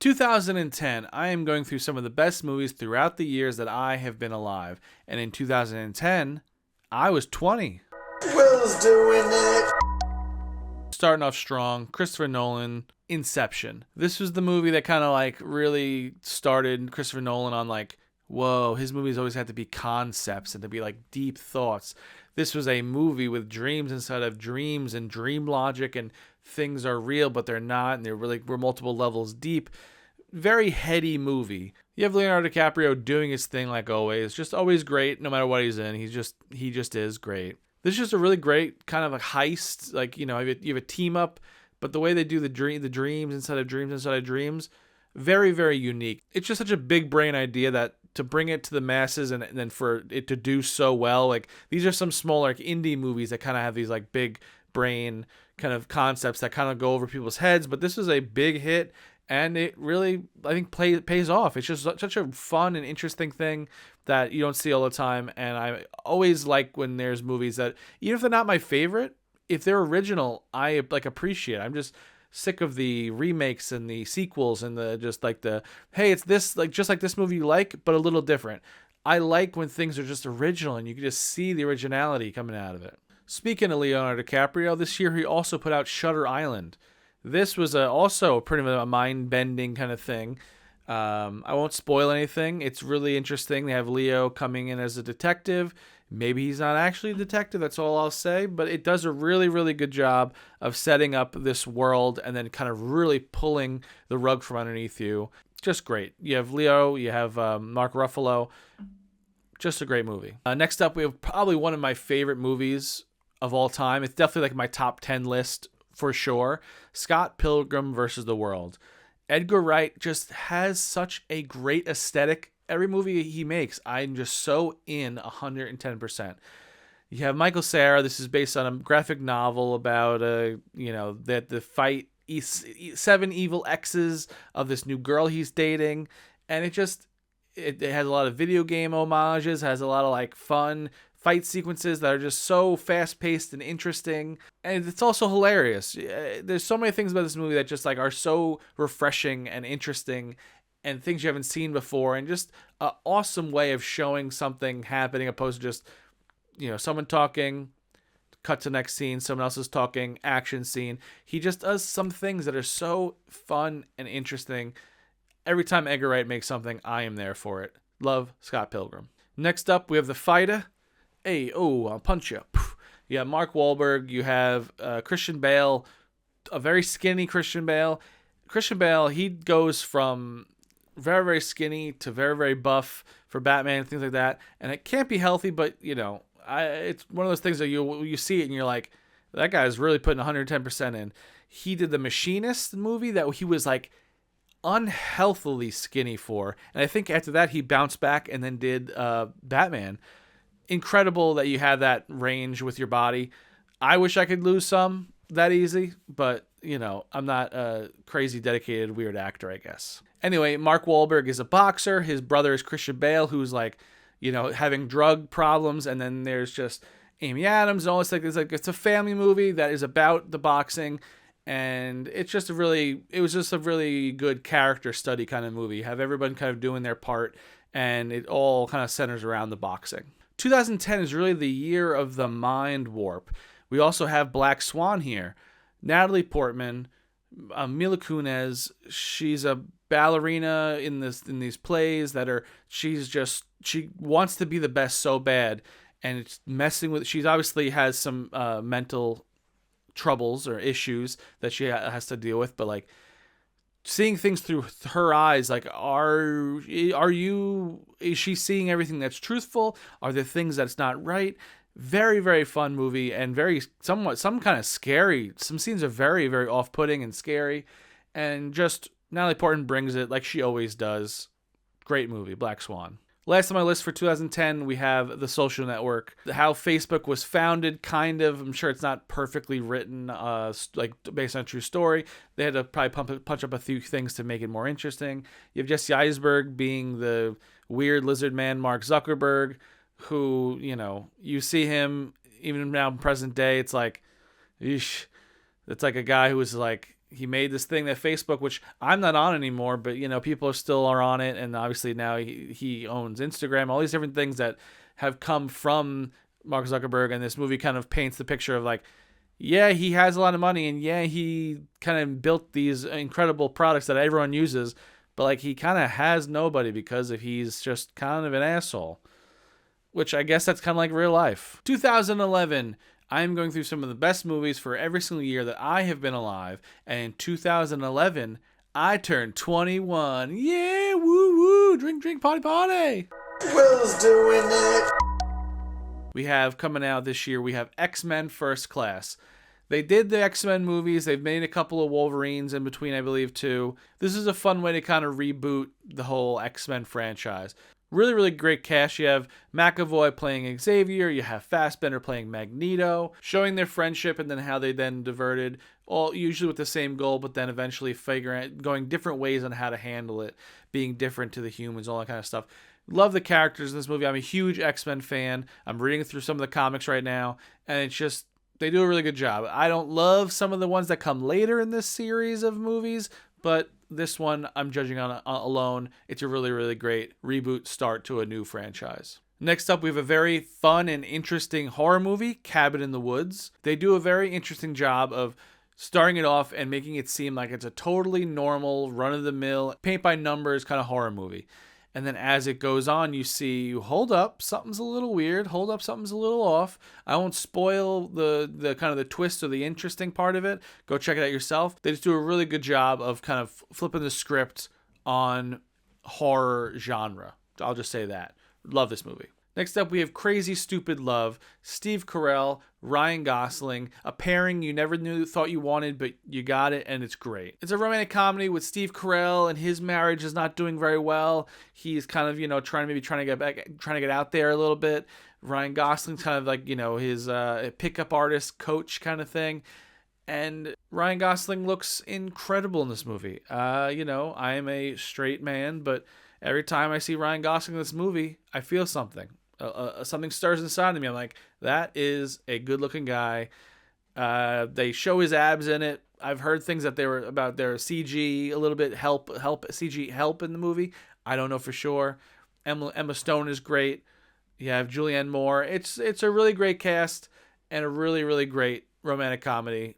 2010, I am going through some of the best movies throughout the years that I have been alive. And in 2010, I was 20. Will's doing it. Starting off strong, Christopher Nolan, Inception. This was the movie that kind of like really started Christopher Nolan on like, whoa, his movies always had to be concepts and to be like deep thoughts. This was a movie with dreams inside of dreams and dream logic, and things are real, but they're not, and we're multiple levels deep. Very heady movie. You have Leonardo DiCaprio doing his thing like always, just always great no matter what he's in. He just is great. This is just a really great kind of a heist. Like, you have a team up, but the way they do the dreams inside of dreams, very, very unique. It's just such a big brain idea that to bring it to the masses and then for it to do so well, like these are some smaller like indie movies that kind of have these like big brain kind of concepts that kind of go over people's heads, but this is a big hit and it really, I think, pays off. It's just such a fun and interesting thing that you don't see all the time, and I always like when there's movies that, even if they're not my favorite, if they're original, I like appreciate. I'm just sick of the remakes and the sequels and hey, it's this, like just like this movie you like, but a little different. I like when things are just original and you can just see the originality coming out of it. Speaking of Leonardo DiCaprio, this year he also put out Shutter Island. This was also pretty much a mind-bending kind of thing. I won't spoil anything. It's really interesting. They have Leo coming in as a detective. Maybe he's not actually a detective, that's all I'll say, but it does a really, really good job of setting up this world and then kind of really pulling the rug from underneath you. Just great. You have Leo, you have Mark Ruffalo. Just a great movie. Next up, we have probably one of my favorite movies of all time. It's definitely like my top 10 list for sure. Scott Pilgrim versus the World. Edgar Wright just has such a great aesthetic. Every movie he makes, I'm just so in 110%. You have Michael Cera. This is based on a graphic novel about that the fight 7 evil exes of this new girl he's dating, and it has a lot of video game homages, has a lot of like fun fight sequences that are just so fast-paced and interesting, and it's also hilarious. There's so many things about this movie that just like are so refreshing and interesting, and things you haven't seen before, and just an awesome way of showing something happening, opposed to just, someone talking, cut to next scene, someone else is talking, action scene. He just does some things that are so fun and interesting. Every time Edgar Wright makes something, I am there for it. Love Scott Pilgrim. Next up, we have The Fighter. Hey, I'll punch you. You have Mark Wahlberg. You have Christian Bale, a very skinny Christian Bale. Christian Bale, he goes from very, very skinny to very, very buff for Batman and things like that. And it can't be healthy, but, it's one of those things that you see it and you're like, that guy's really putting 110% in. He did The Machinist movie that he was like unhealthily skinny for. And I think after that, he bounced back and then did Batman. Incredible that you have that range with your body. I wish I could lose some that easy, but, I'm not a crazy, dedicated, weird actor, I guess. Anyway, Mark Wahlberg is a boxer. His brother is Christian Bale, who's like, having drug problems. And then there's just Amy Adams and all this. It's a family movie that is about the boxing. And it was just a really good character study kind of movie. You have everyone kind of doing their part, and it all kind of centers around the boxing. 2010 is really the year of the mind warp. We also have Black Swan here. Natalie Portman, Mila Kunis. She's a ballerina in these plays she wants to be the best so bad, and it's messing with. She obviously has some mental troubles or issues that she has to deal with, but like seeing things through her eyes, like is she seeing everything that's truthful? Are there things that's not right? Very, very fun movie, and some kind of scary. Some scenes are very, very off-putting and scary, and just Natalie Portman brings it like she always does. Great movie, Black Swan. Last on my list for 2010, we have The Social Network. How Facebook was founded, kind of. I'm sure it's not perfectly written, like based on a true story. They had to probably punch up a few things to make it more interesting. You have Jesse Eisenberg being the weird lizard man, Mark Zuckerberg, who, you see him, even now in present day, it's like, eesh. It's like a guy who was like, he made this thing that Facebook, which I'm not on anymore, but people still are on it, and obviously now he owns Instagram, all these different things that have come from Mark Zuckerberg, and this movie kind of paints the picture of like, yeah, he has a lot of money, and yeah, he kind of built these incredible products that everyone uses, but like he kind of has nobody because he's just kind of an asshole, which I guess that's kind of like real life. 2011. I'm going through some of the best movies for every single year that I have been alive. And in 2011, I turned 21. Yeah, woo woo, drink, drink, party, party. Will's doing it. We have coming out this year, we have X-Men First Class. They did the X-Men movies. They've made a couple of Wolverines in between, I believe, too. This is a fun way to kind of reboot the whole X-Men franchise. Really, really great cast. You have McAvoy playing Xavier. You have Fassbender playing Magneto, showing their friendship and then how they then diverted, all usually with the same goal, but then eventually figuring out, going different ways on how to handle it, being different to the humans, all that kind of stuff. Love the characters in this movie. I'm a huge X-Men fan. I'm reading through some of the comics right now, and it's just, they do a really good job. I don't love some of the ones that come later in this series of movies, but this one I'm judging on alone. It's a really, really great reboot start to a new franchise. Next up, we have a very fun and interesting horror movie, Cabin in the Woods. They do a very interesting job of starting it off and making it seem like it's a totally normal, run-of-the-mill, paint-by-numbers kind of horror movie. And then as it goes on, you see, hold up, something's a little weird. Hold up, something's a little off. I won't spoil the kind of the twist or the interesting part of it. Go check it out yourself. They just do a really good job of kind of flipping the script on horror genre. I'll just say that. Love this movie. Next up, we have Crazy Stupid Love, Steve Carell, Ryan Gosling, a pairing you never thought you wanted, but you got it, and it's great. It's a romantic comedy with Steve Carell, and his marriage is not doing very well. He's kind of, trying to get out there a little bit. Ryan Gosling's kind of like, his pickup artist coach kind of thing. And Ryan Gosling looks incredible in this movie. I am a straight man, but every time I see Ryan Gosling in this movie, I feel something. Something stirs inside of me. I'm like, that is a good-looking guy. They show his abs in it. I've heard things that they were about their CG, a little bit CG help in the movie. I don't know for sure. Emma Stone is great. You have Julianne Moore. It's a really great cast and a really, really great romantic comedy.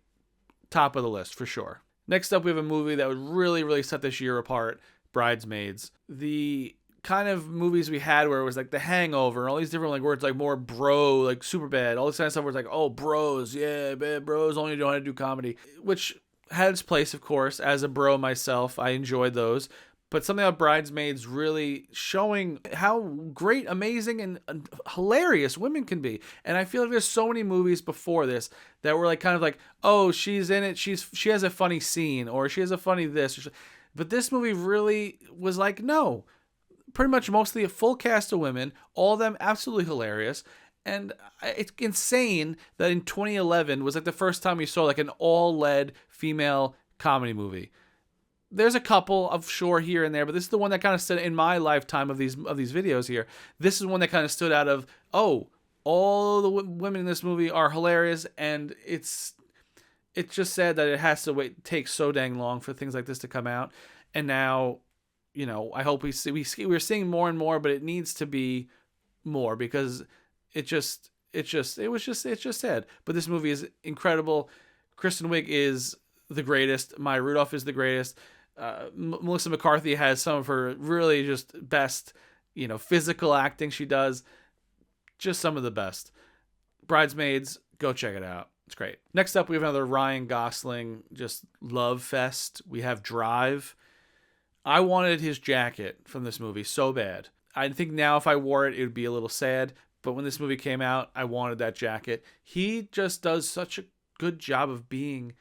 Top of the list for sure. Next up, we have a movie that would really, really set this year apart, Bridesmaids. The kind of movies we had where it was like The Hangover and all these different like words like more bro, like Superbad, all this kind of stuff where it's like, oh, bros, yeah, bad bros only know how to do comedy, which had its place, of course. As a bro myself, I enjoyed those. But something about Bridesmaids really showing how great, amazing, and hilarious women can be. And I feel like there's so many movies before this that were like kind of like, oh, she's in it, she has a funny scene, or she has a funny this. But this movie really was like, no, pretty much mostly a full cast of women, all of them absolutely hilarious. And it's insane that in 2011 was like the first time we saw like an all-led female comedy movie. There's a couple of sure here and there, but this is the one that kind of stood in my lifetime of these videos here. This is one that kind of stood out of, oh, all the women in this movie are hilarious, and it's just sad that it has to take so dang long for things like this to come out. And now, I hope we're seeing more and more, but it needs to be more because it's just sad. But this movie is incredible. Kristen Wiig is the greatest. Maya Rudolph is the greatest. Melissa McCarthy has some of her really just best, physical acting she does. Just some of the best. Bridesmaids, go check it out. It's great. Next up, we have another Ryan Gosling, just love fest. We have Drive. I wanted his jacket from this movie so bad. I think now if I wore it, it would be a little sad. But when this movie came out, I wanted that jacket. He just does such a good job of being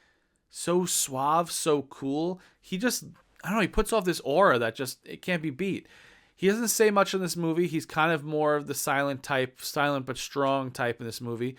so suave, so cool. He just, I don't know, he puts off this aura that just, it can't be beat. He doesn't say much in this movie. He's kind of more of the silent but strong type in this movie.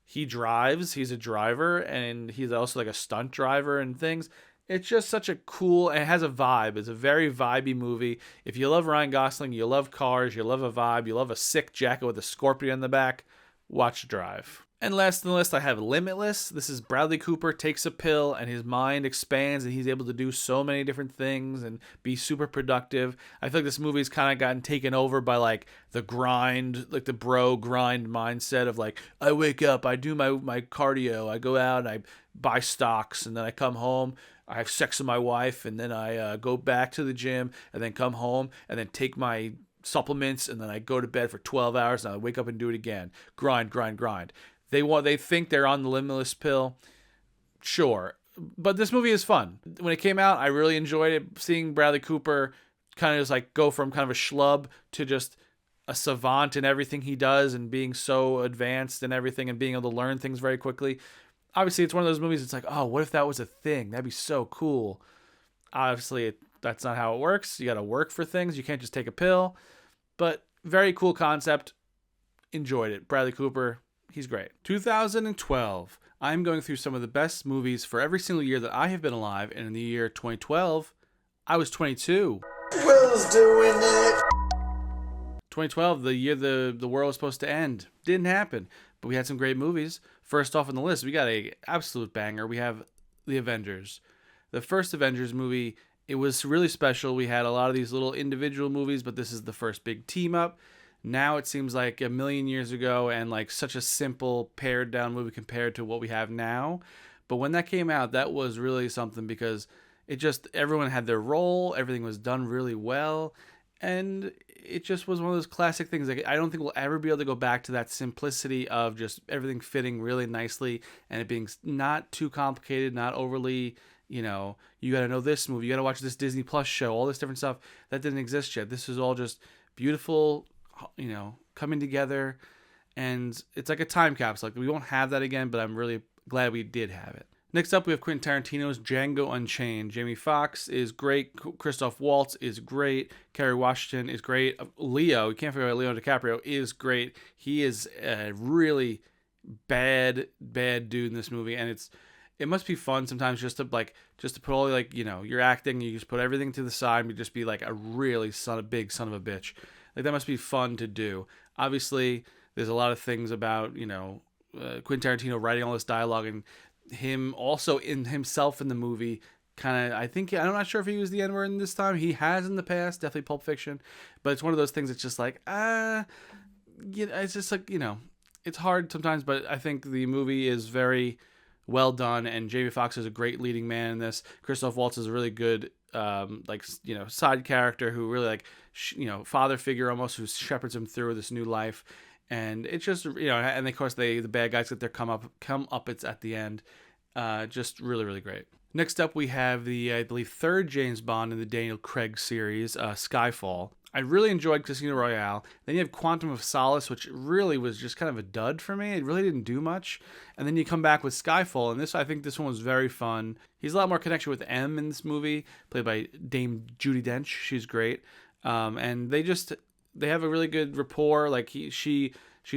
He drives, he's a driver, and he's also like a stunt driver and things. It's just such a cool, and it has a vibe. It's a very vibey movie. If you love Ryan Gosling, you love cars, you love a vibe, you love a sick jacket with a scorpion in the back, watch Drive. And last on the list, I have Limitless. This is Bradley Cooper takes a pill and his mind expands and he's able to do so many different things and be super productive. I feel like this movie's kind of gotten taken over by like the grind, like the bro grind mindset of like, I wake up, I do my cardio, I go out and I buy stocks, and then I come home, I have sex with my wife, and then I go back to the gym and then come home and then take my supplements, and then I go to bed for 12 hours and I wake up and do it again. Grind, grind, grind. They think they're on the limitless pill. Sure. But this movie is fun. When it came out, I really enjoyed it. Seeing Bradley Cooper kind of just like go from kind of a schlub to just a savant in everything he does and being so advanced and everything and being able to learn things very quickly. Obviously, it's one of those movies it's like, oh, what if that was a thing? That'd be so cool. Obviously, that's not how it works. You got to work for things. You can't just take a pill. But very cool concept. Enjoyed it. Bradley Cooper, he's great. 2012. I'm going through some of the best movies for every single year that I have been alive. And in the year 2012, I was 22. Will's doing it. 2012, the year the world was supposed to end. Didn't happen. But we had some great movies. First off on the list, we got a absolute banger. We have The Avengers. The first Avengers movie, it was really special. We had a lot of these little individual movies, but this is the first big team up. Now it seems like a million years ago and like such a simple pared down movie compared to what we have now. But when that came out, that was really something because it just, everyone had their role. Everything was done really well. And it just was one of those classic things. Like, I don't think we'll ever be able to go back to that simplicity of just everything fitting really nicely and it being not too complicated, not overly, you got to know this movie, you got to watch this Disney Plus show, all this different stuff that didn't exist yet. This is all just beautiful, coming together, and it's like a time capsule. Like, we won't have that again, but I'm really glad we did have it. Next up, we have Quentin Tarantino's Django Unchained. Jamie Foxx is great. Christoph Waltz is great. Kerry Washington is great. Leo, you can't forget about Leonardo DiCaprio, is great. He is a really bad dude in this movie, and it must be fun sometimes just to put all you're acting, you just put everything to the side and you just be like a really big son of a bitch. Like, that must be fun to do. Obviously, there's a lot of things about Quentin Tarantino writing all this dialogue and him also in himself in the movie kind of, I'm not sure if he used the N-word in this time. He has in the past, definitely Pulp Fiction, but it's one of those things that's just like, it's just like, it's hard sometimes, but I think the movie is very well done, and Jamie Foxx is a great leading man in this. Christoph Waltz is a really good side character who really father figure almost, who shepherds him through this new life. And it's just, and of course the bad guys get their come up it's at the end. Just really, really great. Next up, we have the, I believe, third James Bond in the Daniel Craig series, Skyfall. I really enjoyed Casino Royale. Then you have Quantum of Solace, which really was just kind of a dud for me. It really didn't do much. And then you come back with Skyfall, and I think this one was very fun. He's a lot more connection with M in this movie, played by Dame Judi Dench. She's great. And they have a really good rapport. Like, she's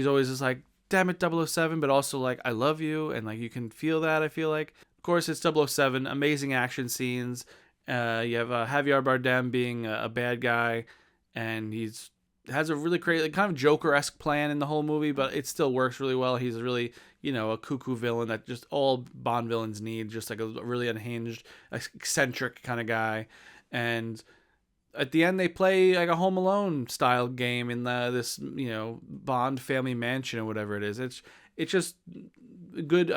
always just like, damn it, 007, but also like, I love you, and like, you can feel that, I feel like. Of course, it's 007, amazing action scenes. You have Javier Bardem being a bad guy, and has a really great, kind of Joker-esque plan in the whole movie, but it still works really well. He's really, a cuckoo villain that just all Bond villains need, just like a really unhinged, eccentric kind of guy. And at the end, they play like a Home Alone style game in this Bond family mansion or whatever it is. It's just good.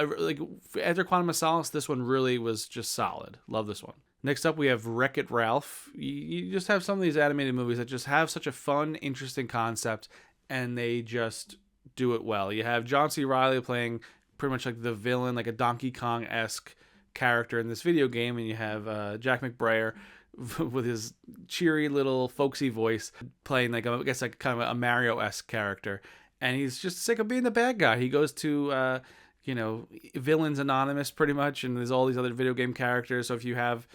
After Quantum of Solace, this one really was just solid. Love this one. Next up, we have Wreck-It Ralph. You just have some of these animated movies that just have such a fun, interesting concept, and they just do it well. You have John C. Reilly playing pretty much like the villain, like a Donkey Kong-esque character in this video game, and you have Jack McBrayer with his cheery little folksy voice playing kind of a Mario-esque character. And he's just sick of being the bad guy. He goes to, Villains Anonymous pretty much, and there's all these other video game characters. So if you have,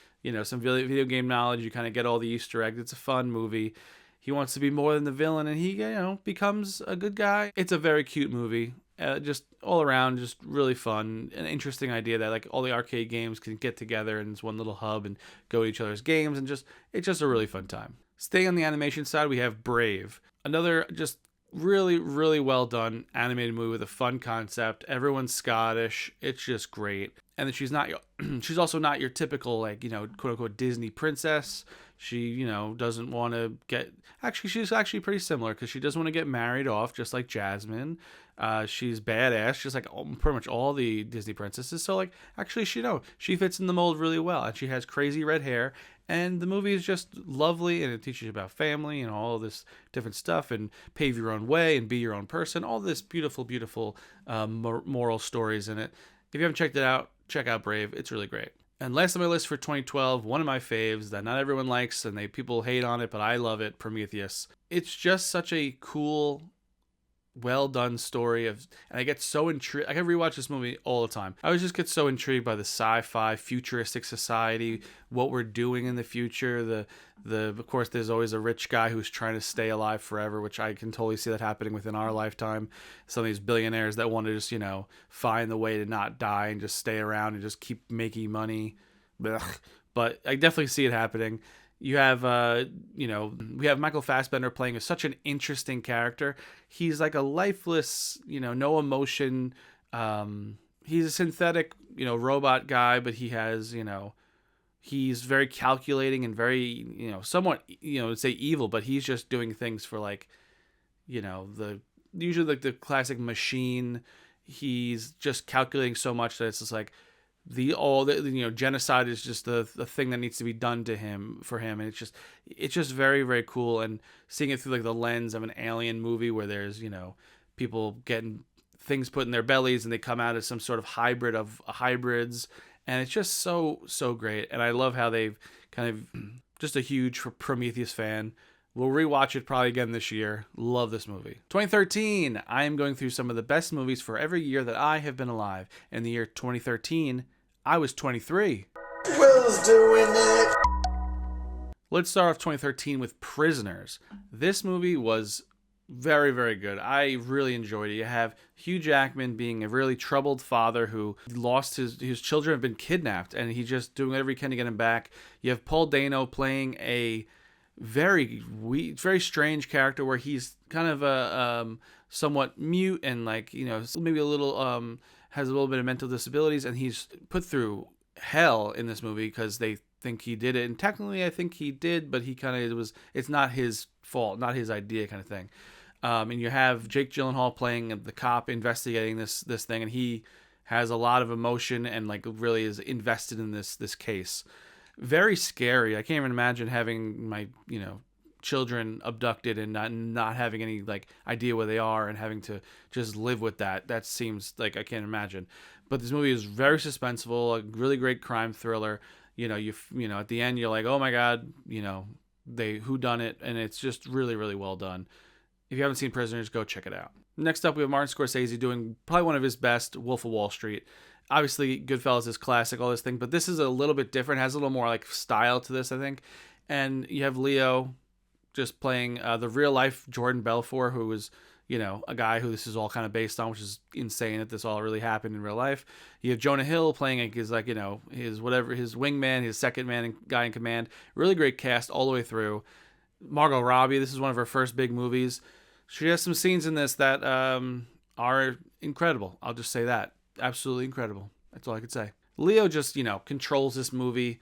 some video game knowledge, you kind of get all the Easter eggs. It's a fun movie. He wants to be more than the villain, and he, becomes a good guy. It's a very cute movie. Just all around, just really fun. An interesting idea that like all the arcade games can get together in this one little hub and go to each other's games, and it's just a really fun time. Staying on the animation side, we have Brave. Another just Really, really well done animated movie with a fun concept. Everyone's Scottish. It's just great. And then she's not she's also not your typical, like, quote unquote Disney princess. She, doesn't want to get, actually, she's actually pretty similar because she doesn't want to get married off, just like Jasmine. She's badass, just like pretty much all the Disney princesses. So, like, actually, she fits in the mold really well, and she has crazy red hair. And the movie is just lovely, and it teaches you about family and all this different stuff, and pave your own way and be your own person. All this beautiful, beautiful moral stories in it. If you haven't checked it out, check out Brave. It's really great. And last on my list for 2012, one of my faves that not everyone likes and people hate on it, but I love it, Prometheus. It's just such a cool, well done story and I get so intrigued. I can rewatch this movie all the time. I always just get so intrigued by the sci-fi futuristic society, what we're doing in the future. Of course, there's always a rich guy who's trying to stay alive forever, which I can totally see that happening within our lifetime. Some of these billionaires that want to just find the way to not die and just stay around and just keep making money. Blech. But I definitely see it happening. You have, we have Michael Fassbender playing such an interesting character. He's like a lifeless, no emotion. He's a synthetic, robot guy, but he has, he's very calculating and very, somewhat, say evil, but he's just doing things for like, usually like the classic machine. He's just calculating so much that it's just like, genocide is just the thing that needs to be done to him for him, and it's just very, very cool. And seeing it through like the lens of an alien movie where there's people getting things put in their bellies and they come out as some sort of hybrid of hybrids, and it's just so great. And I love how they've kind of just a huge Prometheus fan. We'll rewatch it probably again this year. Love this movie. 2013, I am going through some of the best movies for every year that I have been alive. In the year 2013, I was 23. Will's doing it. Let's start off 2013 with Prisoners. This movie was very, very good. I really enjoyed it. You have Hugh Jackman being a really troubled father who lost his children have been kidnapped, and he's just doing whatever he can to get them back. You have Paul Dano playing a very strange character where he's kind of a somewhat mute and maybe a little has a little bit of mental disabilities, and he's put through hell in this movie because they think he did it, and technically I think he did, but he kind of it's not his fault, not his idea, kind of thing. And you have Jake Gyllenhaal playing the cop investigating this thing, and he has a lot of emotion and really is invested in this case. Very scary. I can't even imagine having my children abducted and not having any idea where they are and having to just live with that. That seems like I can't imagine. But this movie is very suspenseful, a really great crime thriller. You at the end you're like, oh my god, they who done it, and it's just really, really well done. If you haven't seen Prisoners, go check it out. Next up, we have Martin Scorsese doing probably one of his best, Wolf of Wall Street. Obviously, Goodfellas is classic, all this thing, but this is a little bit different, has a little more style to this, I think. And you have Leo just playing the real life Jordan Belfort, who was, a guy who this is all kind of based on, which is insane that this all really happened in real life. You have Jonah Hill playing his wingman, his second man guy in command. Really great cast all the way through. Margot Robbie, this is one of her first big movies. She has some scenes in this that are incredible. I'll just say that. Absolutely incredible. That's all I could say. Leo just, controls this movie.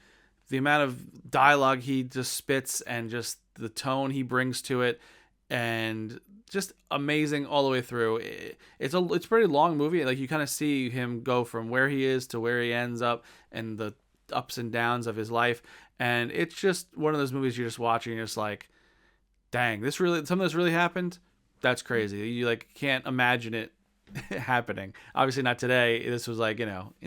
The amount of dialogue he just spits and just the tone he brings to it, and just amazing all the way through. It's a pretty long movie. You kind of see him go from where he is to where he ends up and the ups and downs of his life. And it's just one of those movies you're just watching and you're just like, dang, something that's really happened? That's crazy. You can't imagine it happening. Obviously not today. This was in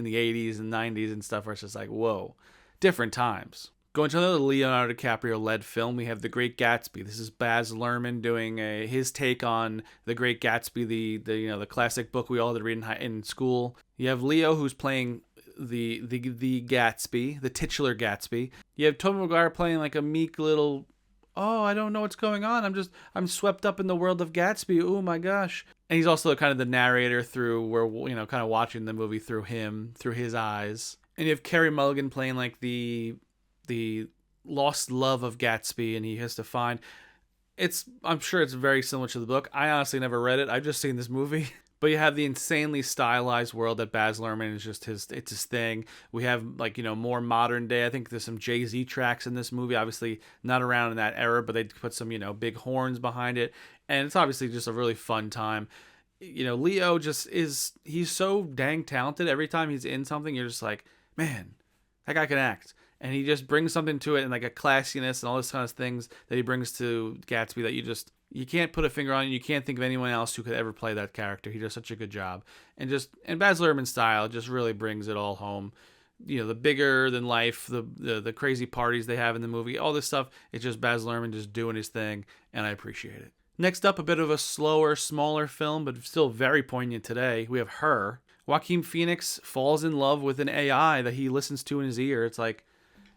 the 80s and 90s and stuff where it's just whoa, different times. Going to another Leonardo DiCaprio led film, we have The Great Gatsby. This is Baz Luhrmann doing his take on The Great Gatsby, the classic book we all had to read in school. You have Leo, who's playing the Gatsby, the titular Gatsby. You have Tobey Maguire playing a meek little, oh, I don't know what's going on. I'm swept up in the world of Gatsby. Oh my gosh. And he's also kind of the narrator through where, kind of watching the movie through his eyes. And you have Carey Mulligan playing the lost love of Gatsby, and he has to find, I'm sure it's very similar to the book. I honestly never read it. I've just seen this movie. But you have the insanely stylized world that Baz Luhrmann is just it's his thing. We have like, more modern day. I think there's some Jay-Z tracks in this movie. Obviously not around in that era, but they put some, big horns behind it. And it's obviously just a really fun time. Leo he's so dang talented. Every time he's in something, you're just like, man, that guy can act. And he just brings something to it, and like a classiness and all this kind of things that he brings to Gatsby that you can't put a finger on. You can't think of anyone else who could ever play that character. He does such a good job, and Baz Luhrmann's style just really brings it all home. The bigger than life, the crazy parties they have in the movie, all this stuff. It's just Baz Luhrmann just doing his thing, and I appreciate it. Next up, a bit of a slower, smaller film, but still very poignant today. We have Her. Joaquin Phoenix falls in love with an AI that he listens to in his ear. It's like,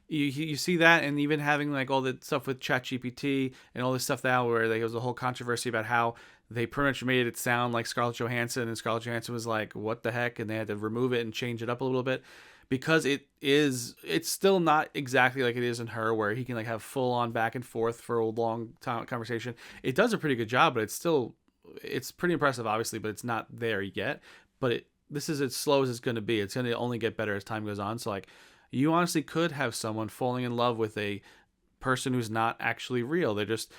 you see that, and even having like all the stuff with ChatGPT and all this stuff now, where there was a whole controversy about how they pretty much made it sound like Scarlett Johansson, and Scarlett Johansson was like, "What the heck?" and they had to remove it and change it up a little bit because it's still not exactly like it is in Her, where he can like have full on back and forth for a long time conversation. It does a pretty good job, but it's pretty impressive, obviously, but it's not there yet. But this is as slow as it's going to be. It's going to only get better as time goes on. So like, you honestly could have someone falling in love with a person who's not actually real. They're just,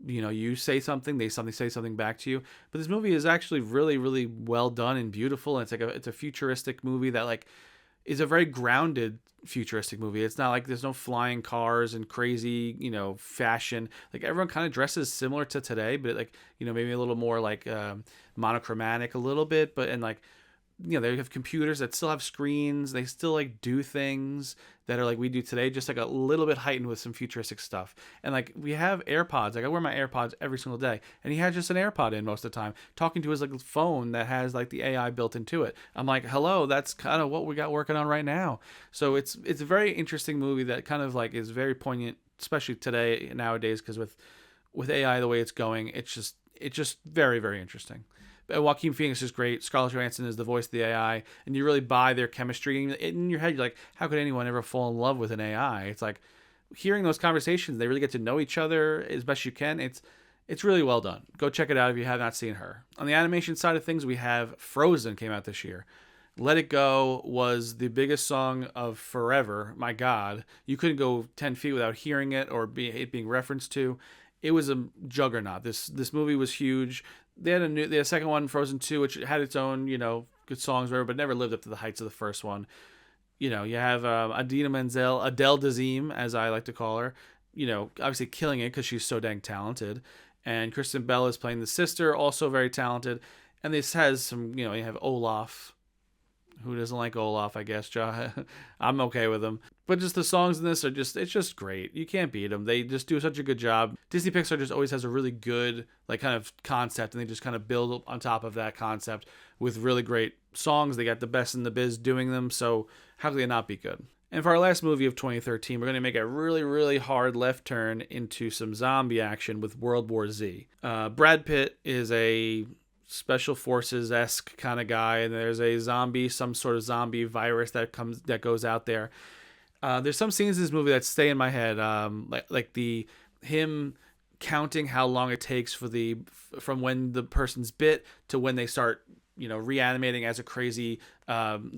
you say something, they say something back to you. But this movie is actually really, really well done and beautiful. And it's a futuristic movie that like is a very grounded futuristic movie. It's not like there's no flying cars and crazy, fashion. Like everyone kind of dresses similar to today, but like, maybe a little more like monochromatic a little bit, but and like, they have computers that still have screens. They still like do things that are like we do today, just like a little bit heightened with some futuristic stuff. And like we have AirPods. Like I wear my AirPods every single day, and he had just an AirPod in most of the time, talking to his like phone that has like the AI built into it. I'm like, hello, that's kind of what we got working on right now. So it's a very interesting movie that kind of like is very poignant, especially today nowadays, because with AI the way it's going, it's just very, very interesting. Joaquin Phoenix is great. Scarlett Johansson is the voice of the AI, and you really buy their chemistry. In your head, you're like, how could anyone ever fall in love with an AI? It's like hearing those conversations. They really get to know each other as best you can. It's really well done. Go check it out if you have not seen Her. On the animation side of things, we have Frozen came out this year. Let It Go was the biggest song of forever. My God, you couldn't go 10 feet without hearing it or it being referenced to. It was a juggernaut. This movie was huge. They had a second one, Frozen 2, which had its own, good songs, but never lived up to the heights of the first one. You have Idina Menzel, Adele Dazeem, as I like to call her, obviously killing it because she's so dang talented. And Kristen Bell is playing the sister, also very talented. And this has some, you have Olaf. Who doesn't like Olaf, I guess, I'm okay with him. But just the songs in this it's just great. You can't beat them. They just do such a good job. Disney Pixar just always has a really good, like, kind of concept, and they just kind of build on top of that concept with really great songs. They got the best in the biz doing them, so how could they not be good? And for our last movie of 2013, we're going to make a really, really hard left turn into some zombie action with World War Z. Brad Pitt is a special forces-esque kind of guy, and there's some sort of zombie virus that goes out there. There's some scenes in this movie that stay in my head, like him counting how long it takes from when the person's bit to when they start reanimating as a crazy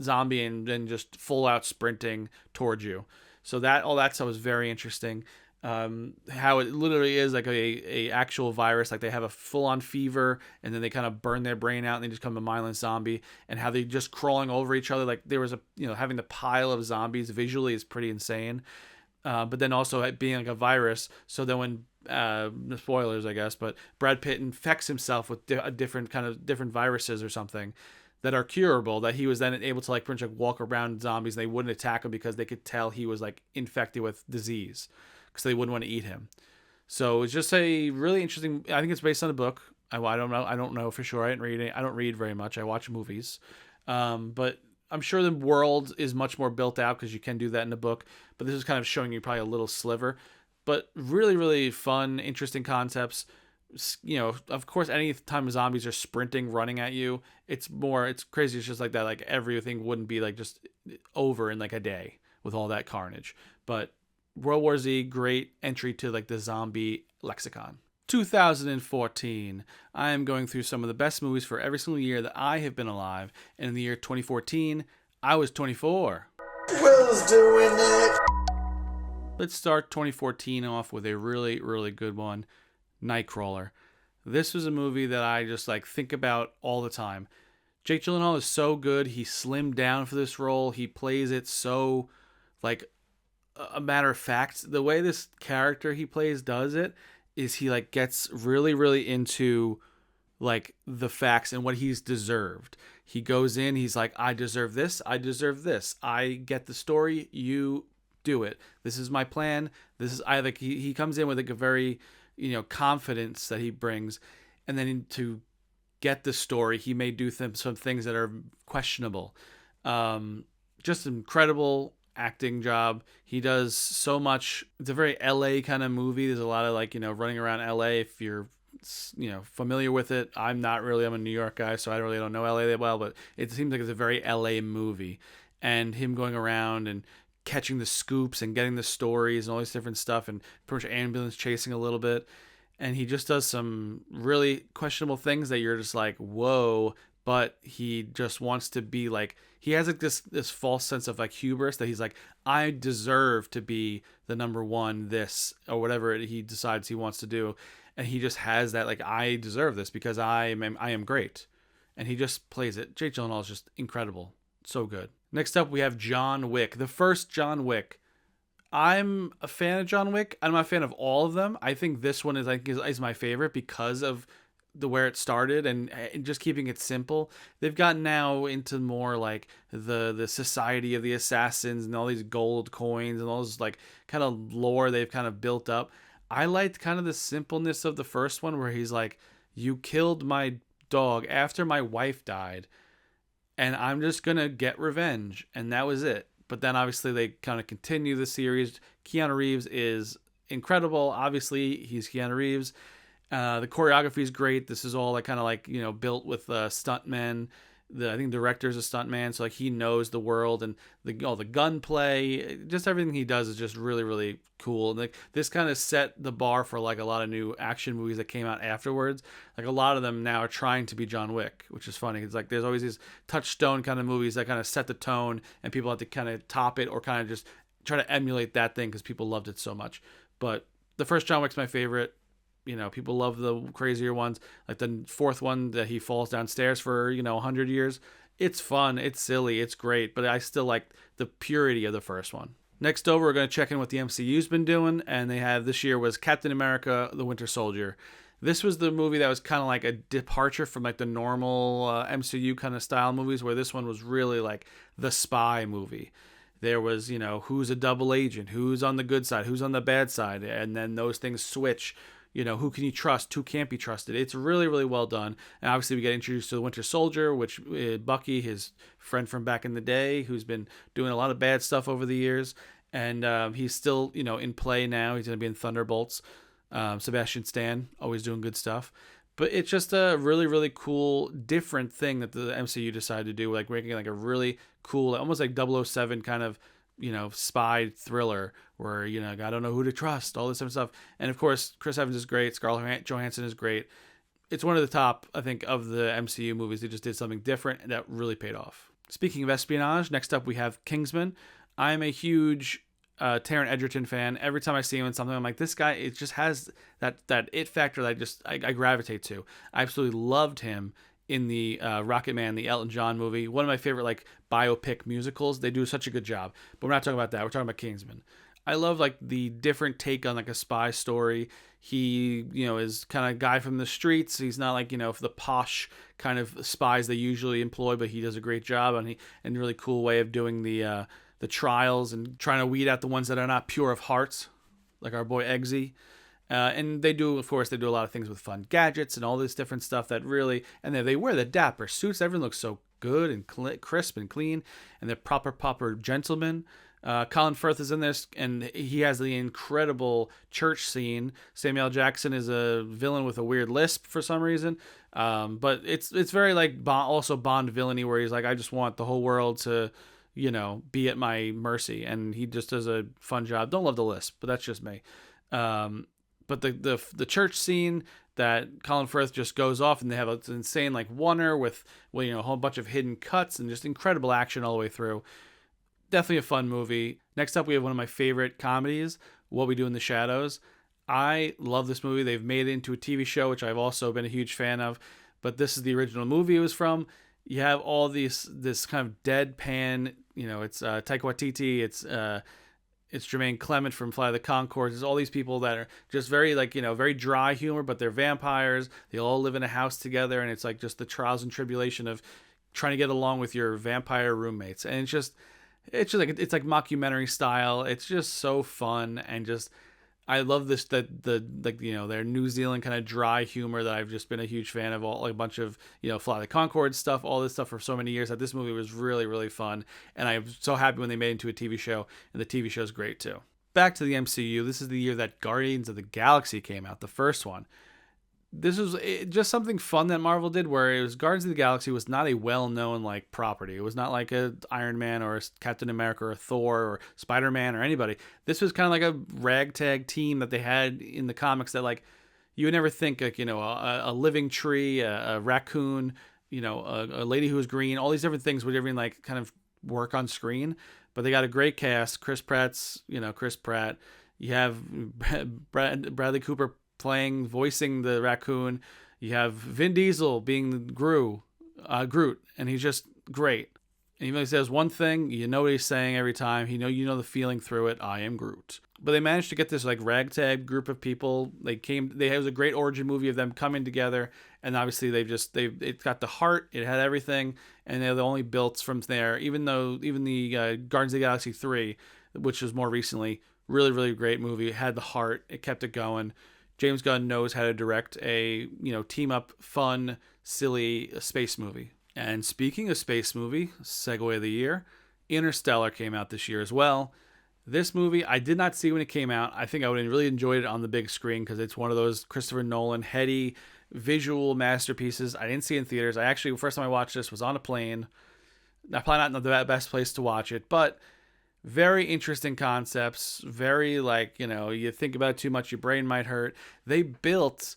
zombie and then just full out sprinting towards you. So all that stuff was very interesting. How it literally is like a actual virus, like they have a full-on fever and then they kind of burn their brain out and they just become a mindless zombie, and how they just crawling over each other, like there was having the pile of zombies visually is pretty insane, but then also it being like a virus. So then when spoilers I guess, but Brad Pitt infects himself with different viruses or something that are curable, that he was then able to like pretty much walk around zombies and they wouldn't attack him because they could tell he was like infected with disease, because they wouldn't want to eat him. So it's just a really interesting. I think it's based on a book. I don't know. I don't know for sure. I didn't read it. I don't read very much. I watch movies, but I'm sure the world is much more built out because you can do that in the book. But this is kind of showing you probably a little sliver. But really, really fun, interesting concepts. Of course, any time zombies are sprinting, running at you, it's crazy. It's just like that. Like everything wouldn't be like just over in like a day with all that carnage. But World War Z, great entry to like the zombie lexicon. 2014. I am going through some of the best movies for every single year that I have been alive. And in the year 2014, I was 24. Will's doing it. Let's start 2014 off with a really, really good one, Nightcrawler. This was a movie that I just like think about all the time. Jake Gyllenhaal is so good. He slimmed down for this role. He plays it so like a matter of fact. The way this character he plays does it is he like gets really, really into like the facts and what he's deserved. He goes in, he's like, I deserve this, I deserve this. I get the story, you do it. This is my plan. This is I like he comes in with like a very, confidence that he brings. And then to get the story, he may do some things that are questionable. Just incredible acting job. He does so much. It's a very LA kind of movie. There's a lot of like, running around LA. If you're, familiar with it. I'm not really. I'm a New York guy, so I really don't know LA that well, but it seems like it's a very LA movie. And him going around and catching the scoops and getting the stories and all this different stuff, and pretty much ambulance chasing a little bit. And he just does some really questionable things that you're just like, whoa, but he just wants to be like, he has like this false sense of like hubris that he's like, I deserve to be the number one this or whatever he decides he wants to do. And he just has that like, I deserve this because I am great. And he just plays it. Jake Gyllenhaal is just incredible. So good. Next up, we have John Wick. The first John Wick. I'm a fan of John Wick. I'm not a fan of all of them. I think this one is my favorite because of where it started and just keeping it simple. They've gotten now into more like the society of the assassins and all these gold coins and all this like kind of lore they've kind of built up. I liked kind of the simpleness of the first one where he's like, you killed my dog after my wife died and I'm just going to get revenge. And that was it. But then obviously they kind of continue the series. Keanu Reeves is incredible. Obviously, he's Keanu Reeves. The choreography is great. This is all like kind of like, built with stuntmen. I think the director's a stuntman, so like he knows the world and all the gunplay. Just everything he does is just really, really cool. And like this kind of set the bar for like a lot of new action movies that came out afterwards. Like a lot of them now are trying to be John Wick, which is funny. It's like there's always these touchstone kind of movies that kind of set the tone, and people have to kind of top it or kind of just try to emulate that thing because people loved it so much. But the first John Wick's my favorite. People love the crazier ones, like the fourth one that he falls downstairs for 100 years. It's fun, it's silly, it's great, but I still like the purity of the first one. Next over, we're going to check in what the MCU's been doing, and they have this year was Captain America: The Winter Soldier. This was the movie that was kind of like a departure from like the normal MCU kind of style movies, where this one was really like the spy movie. There was, who's a double agent, who's on the good side, who's on the bad side, and then those things switch. Who can you trust? Who can't be trusted? It's really, really well done. And obviously, we get introduced to the Winter Soldier, which Bucky, his friend from back in the day, who's been doing a lot of bad stuff over the years. And he's still, in play now. He's going to be in Thunderbolts. Sebastian Stan, always doing good stuff. But it's just a really, really cool, different thing that the MCU decided to do, like making like a really cool, almost like 007 kind of, spy thriller where, I don't know who to trust, all this type of stuff. And of course, Chris Evans is great. Scarlett Johansson is great. It's one of the top, I think, of the MCU movies. They just did something different and that really paid off. Speaking of espionage, next up we have Kingsman. I'm a huge Taron Egerton fan. Every time I see him in something, I'm like, this guy, it just has that it factor that I gravitate to. I absolutely loved him in the Rocket Man, the Elton John movie. One of my favorite like biopic musicals. They do such a good job. But we're not talking about that. We're talking about Kingsman. I love like the different take on like a spy story. He, is kind of guy from the streets. He's not like, the posh kind of spies they usually employ, but he does a great job and a really cool way of doing the trials and trying to weed out the ones that are not pure of heart, like our boy Eggsy. And they do a lot of things with fun gadgets and all this different stuff that really, and they wear the dapper suits. Everyone looks so good and crisp and clean, and they're proper gentlemen. Colin Firth is in this, and he has the incredible church scene. Samuel L. Jackson is a villain with a weird lisp for some reason, but it's very like also Bond villainy, where he's like, I just want the whole world to, be at my mercy, and he just does a fun job. Don't love the lisp, but that's just me. but the church scene that Colin Firth just goes off, and they have an insane like oneer with, well, a whole bunch of hidden cuts and just incredible action all the way through. Definitely a fun movie. Next up, we have one of my favorite comedies, What We Do in the Shadows. I love this movie. They've made it into a TV show, which I've also been a huge fan of, but this is the original movie it was from. You have all this kind of deadpan, it's Taika Waititi, it's Jermaine Clement from Flight of the Conchords. There's all these people that are just very very dry humor, but they're vampires. They all live in a house together, and it's like just the trials and tribulation of trying to get along with your vampire roommates. And it's like mockumentary style. It's just so fun, and just I love this their New Zealand kind of dry humor that I've just been a huge fan of. All like a bunch of Fly the Conchords stuff, all this stuff for so many years. That this movie was really, really fun, and I'm so happy when they made it into a TV show. And the TV show is great too. Back to the MCU. This is the year that Guardians of the Galaxy came out, the first one. This was just something fun that Marvel did, where it was Guardians of the Galaxy was not a well-known like property. It was not like a Iron Man or a Captain America or a Thor or Spider-Man or anybody. This was kind of like a ragtag team that they had in the comics that like you would never think like a living tree, a raccoon, a lady who was green. All these different things would even like kind of work on screen. But they got a great cast. Chris Pratt. You have Bradley Cooper voicing the raccoon. You have Vin Diesel being Groot, and he's just great. And even though he says one thing, you know what he's saying every time. You know the feeling through it. I am Groot. But they managed to get this like ragtag group of people. It was a great origin movie of them coming together, and obviously it got the heart, it had everything, and they're the only built from there. Even the Guardians of the Galaxy 3, which was more recently, really, really great movie. It had the heart, it kept it going. James Gunn knows how to direct a team up, fun, silly space movie. And speaking of space movie, segue of the year, Interstellar came out this year as well. This movie I did not see when it came out. I think I would have really enjoyed it on the big screen because it's one of those Christopher Nolan heady visual masterpieces. I didn't see it in theaters. The first time I watched this was on a plane. Probably not the best place to watch it, but very interesting concepts. Very you think about it too much, your brain might hurt. They built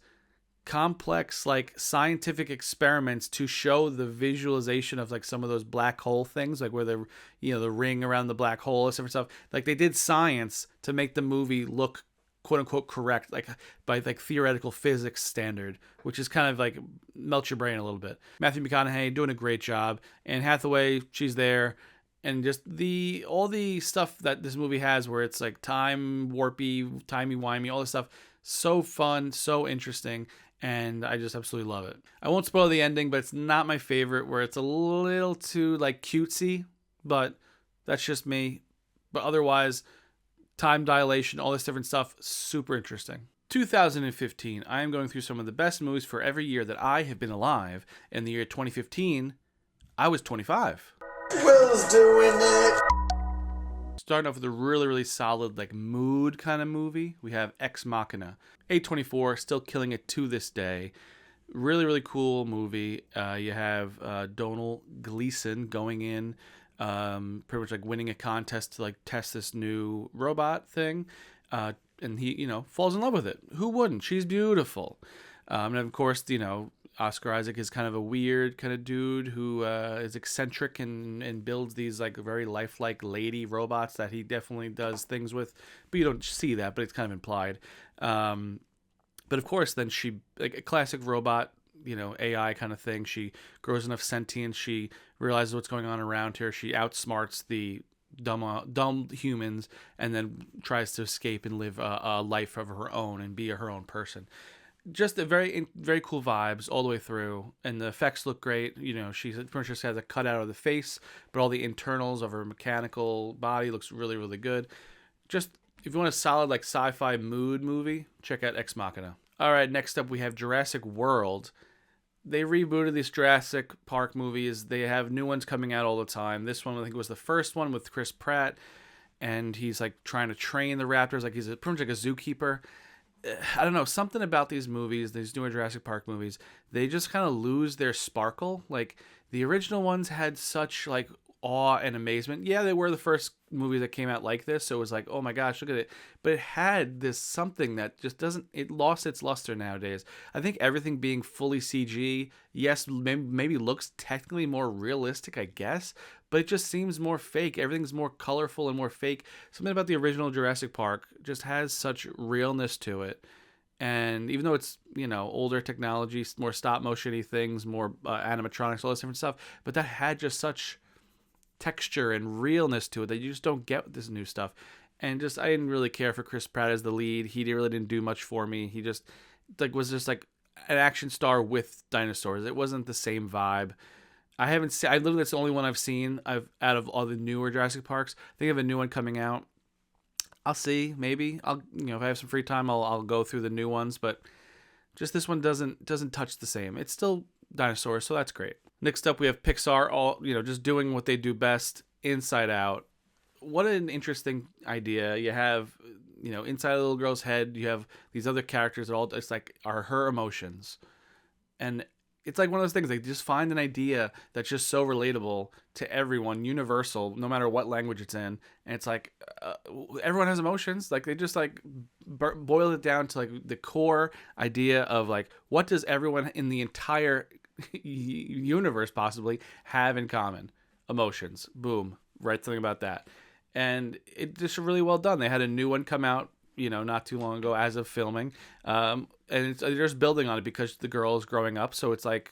complex scientific experiments to show the visualization of some of those black hole things, like where the the ring around the black hole and stuff. Like they did science to make the movie look quote unquote correct, by theoretical physics standard, which is kind of melts your brain a little bit. Matthew McConaughey doing a great job, and Hathaway, she's there. And just all the stuff that this movie has, where it's time warpy, timey-wimey, all this stuff, so fun, so interesting, and I just absolutely love it. I won't spoil the ending, but it's not my favorite, where it's a little too cutesy, but that's just me. But otherwise, time dilation, all this different stuff, super interesting. 2015, I am going through some of the best movies for every year that I have been alive. In the year 2015, I was 25. Will's doing it. Starting off with a really, really solid mood kind of movie, we have Ex Machina. A24, still killing it to this day. Really, really cool movie. You have Donald Gleason going in, pretty much winning a contest to test this new robot thing, and he falls in love with it. Who wouldn't? She's beautiful. And of course, Oscar Isaac is kind of a weird kind of dude who is eccentric and builds these very lifelike lady robots that he definitely does things with, but you don't see that, but it's kind of implied. But of course, then she, a classic robot, AI kind of thing. She grows enough sentience. She realizes what's going on around her. She outsmarts the dumb humans, and then tries to escape and live a life of her own and be her own person. Just a very, very cool vibes all the way through, and the effects look great. She pretty much just has a cutout of the face, but all the internals of her mechanical body looks really, really good. Just if you want a solid sci-fi mood movie, check out Ex Machina. All right, next up we have Jurassic World. They rebooted these Jurassic Park movies. They have new ones coming out all the time. This one I think was the first one with Chris Pratt, and he's trying to train the raptors. He's pretty much like a zookeeper. I don't know, something about these movies, these newer Jurassic Park movies, they just kind of lose their sparkle. The original ones had such awe and amazement. Yeah, they were the first movies that came out like this, so it was like, oh my gosh, look at it. But it had this something that just doesn't, it lost its luster nowadays. I think everything being fully CG, yes, maybe looks technically more realistic, I guess, but it just seems more fake. Everything's more colorful and more fake. Something about the original Jurassic Park just has such realness to it. And even though it's, older technology, more stop motion-y things, more animatronics, all this different stuff, but that had just such texture and realness to it that you just don't get with this new stuff. And just, I didn't really care for Chris Pratt as the lead. He really didn't do much for me. He just was just like an action star with dinosaurs. It wasn't the same vibe. I literally, that's the only one I've seen out of all the newer Jurassic Parks. I think I have a new one coming out. I'll see, maybe I'll, if I have some free time, I'll go through the new ones, but just this one doesn't touch the same. It's still dinosaurs, so that's great. Next up, we have Pixar, all, just doing what they do best, Inside Out. What an interesting idea. You have, inside a little girl's head, you have these other characters that all, it's like, are her emotions. And it's like one of those things, they just find an idea that's just so relatable to everyone, universal, no matter what language it's in. And it's like, everyone has emotions. Like, they just like boil it down to like the core idea of like, what does everyone in the entire universe possibly have in common? Emotions. Boom. Write something about that. And it just really well done. They had a new one come out, not too long ago as of filming. And they're just building on it because the girl is growing up. So it's like,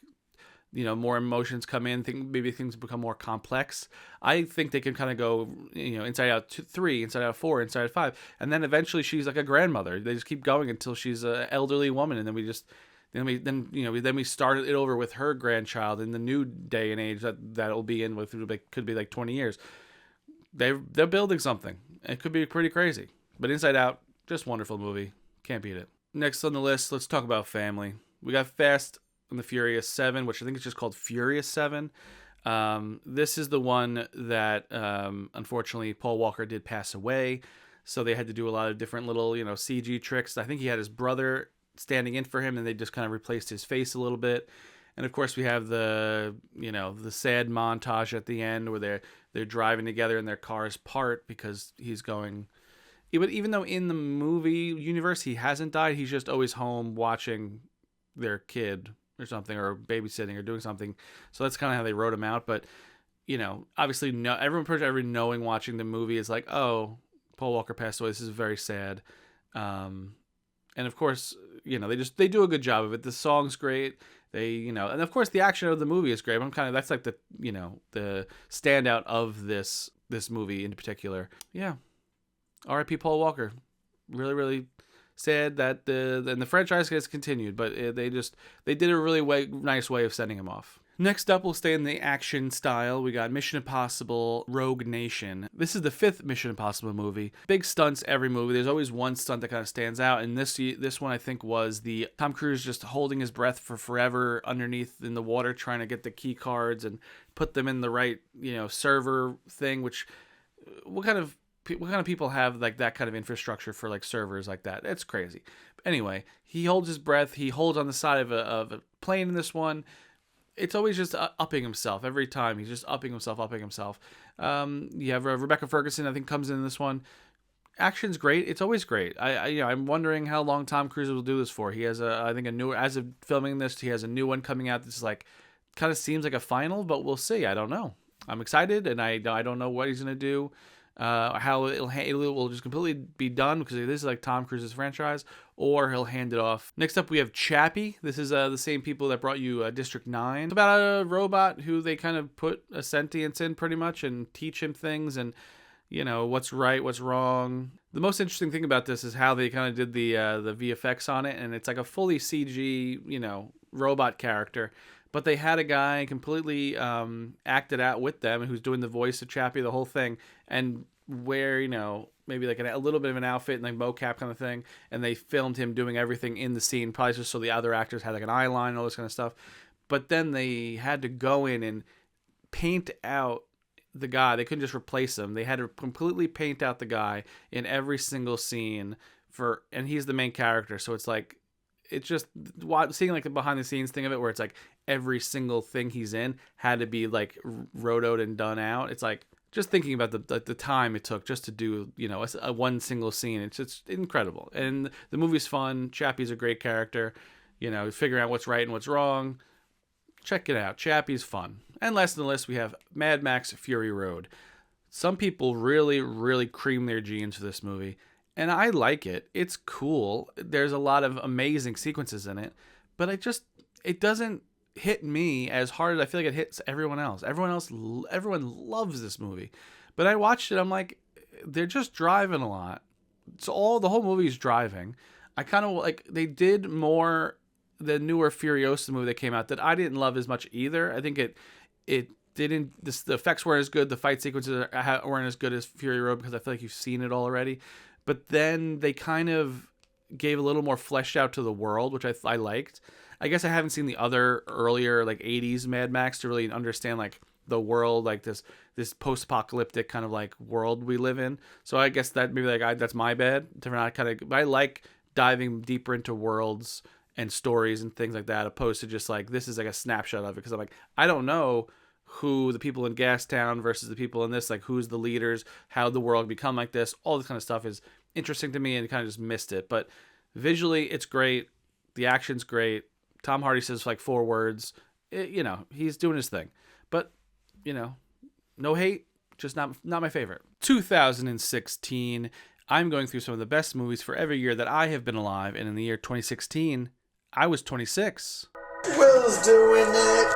more emotions come in. Maybe things become more complex. I think they can kind of go, Inside Out 3, Inside Out 4, Inside Out 5. And then eventually she's like a grandmother. They just keep going until she's an elderly woman. And then we started it over with her grandchild in the new day and age that'll be in with, could be like 20 years. They're building something. It could be pretty crazy. But Inside Out, just wonderful movie. Can't beat it. Next on the list, let's talk about family. We got Fast and the Furious 7, which I think is just called Furious 7. This is the one that, unfortunately, Paul Walker did pass away. So they had to do a lot of different little, CG tricks. I think he had his brother standing in for him, and they just kind of replaced his face a little bit. And of course, we have the sad montage at the end where they're driving together and their cars part because he's going. Even though in the movie universe he hasn't died, he's just always home watching their kid or something, or babysitting or doing something. So that's kind of how they wrote him out. But obviously, everyone knowing watching the movie is like, oh, Paul Walker passed away. This is very sad. And of course, they do a good job of it. The song's great. And of course the action of the movie is great. That's like the standout of this movie in particular. Yeah. R.I.P. Paul Walker. Really, really sad that the franchise gets continued, but they did a really nice way of sending him off. Next up, we'll stay in the action style. We got Mission Impossible Rogue Nation. This is the 5th Mission Impossible movie. Big stunts every movie. There's always one stunt that kind of stands out, and this one I think was the Tom Cruise just holding his breath for forever underneath in the water trying to get the key cards and put them in the right server thing. Which what kind of people have like that kind of infrastructure for like servers like that? It's crazy. But anyway, he holds his breath. He holds on the side of a plane in this one. It's always just upping himself every time. He's just upping himself. You have Rebecca Ferguson, I think, comes in this one. Action's great. It's always great. I'm wondering how long Tom Cruise will do this for. He has I think a new, as of filming this, he has a new one coming out. This is like, kind of seems like a final, but we'll see. I don't know. I'm excited, and I don't know what he's gonna do. How it will just completely be done because this is like Tom Cruise's franchise, or he'll hand it off. Next up, we have Chappie. This is the same people that brought you District 9. It's about a robot who they kind of put a sentience in pretty much and teach him things and what's right, what's wrong. The most interesting thing about this is how they kind of did the VFX on it, and it's like a fully CG robot character. But they had a guy completely acted out with them who's doing the voice of Chappie, the whole thing, and wear, maybe like a little bit of an outfit and like mocap kind of thing. And they filmed him doing everything in the scene, probably just so the other actors had like an eye line and all this kind of stuff. But then they had to go in and paint out the guy. They couldn't just replace him. They had to completely paint out the guy in every single scene and he's the main character. So it's like, it's just seeing like the behind the scenes thing of it, where it's like every single thing he's in had to be like rotoed and done out. It's like just thinking about the time it took just to do, you know, a one single scene. It's just incredible. And the movie's fun. Chappie's a great character. You know, figuring out what's right and what's wrong. Check it out. Chappie's fun. And last on the list, we have Mad Max Fury Road. Some people really, really cream their jeans for this movie. And I like it. It's cool. There's a lot of amazing sequences in it. But it doesn't hit me as hard as I feel like it hits everyone else. Everyone loves this movie. But I watched it, I'm like, they're just driving a lot. The whole movie's driving. I kind of like, they did more, the newer Furiosa movie that came out that I didn't love as much either. I think it didn't, the effects weren't as good, the fight sequences weren't as good as Fury Road, because I feel like you've seen it all already. But then they kind of gave a little more fleshed out to the world, which I liked. I guess I haven't seen the other earlier like 80s Mad Max to really understand like the world, like this post-apocalyptic kind of like world we live in. So I guess that maybe like that's my bad to not kind of, but I like diving deeper into worlds and stories and things like that, opposed to just like this is like a snapshot of it, because I'm like, I don't know who the people in Gastown versus the people in this, like who's the leaders, how the world become like this, all this kind of stuff is interesting to me, and kind of just missed it. But visually it's great, the action's great. Tom Hardy says like 4 words. You know, he's doing his thing. But, you know, no hate, just not my favorite. 2016, I'm going through some of the best movies for every year that I have been alive. And in the year 2016, I was 26. Will's doing it.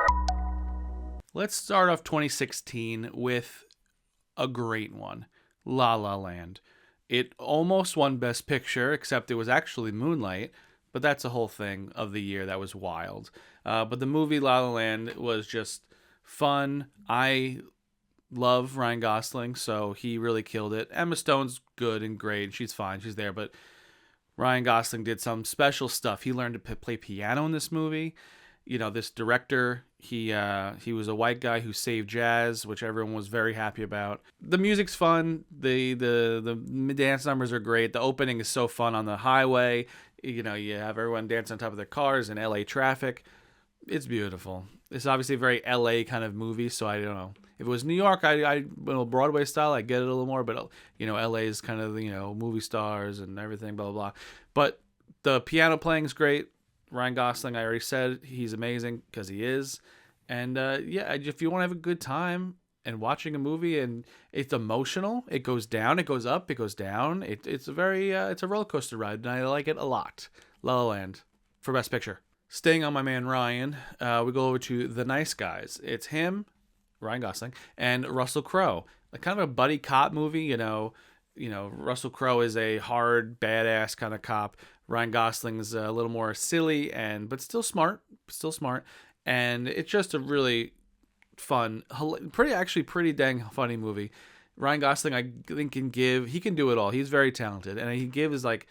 Let's start off 2016 with a great one, La La Land. It almost won Best Picture, except it was actually Moonlight. But that's a whole thing of the year that was wild. But the movie La La Land was just fun. I love Ryan Gosling, so he really killed it. Emma Stone's good and great. She's fine. She's there. But Ryan Gosling did some special stuff. He learned to play piano in this movie. You know, this director, he was a white guy who saved jazz, which everyone was very happy about. The music's fun. The dance numbers are great. The opening is so fun on the highway. You know, you have everyone dancing on top of their cars in LA traffic. It's beautiful. It's obviously a very LA kind of movie, so I don't know. If it was New York, I Broadway style, I get it a little more, but you know, LA is kind of, you know, movie stars and everything, blah, blah, blah. But the piano playing is great. Ryan Gosling, I already said, he's amazing because he is. And yeah, if you want to have a good time and watching a movie, and it's emotional, it goes down, it goes up, it goes down. It's a very it's a roller coaster ride, and I like it a lot. La La Land for Best Picture. Staying on my man Ryan, we go over to The Nice Guys. It's him, Ryan Gosling, and Russell Crowe. Like kind of a buddy cop movie. You know, Russell Crowe is a hard, badass kind of cop. Ryan Gosling's a little more silly but still smart, and it's just a really fun, pretty dang funny movie. Ryan Gosling, I think, he can do it all. He's very talented, and he gives like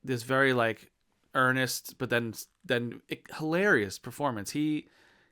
this very like earnest, but then hilarious performance. He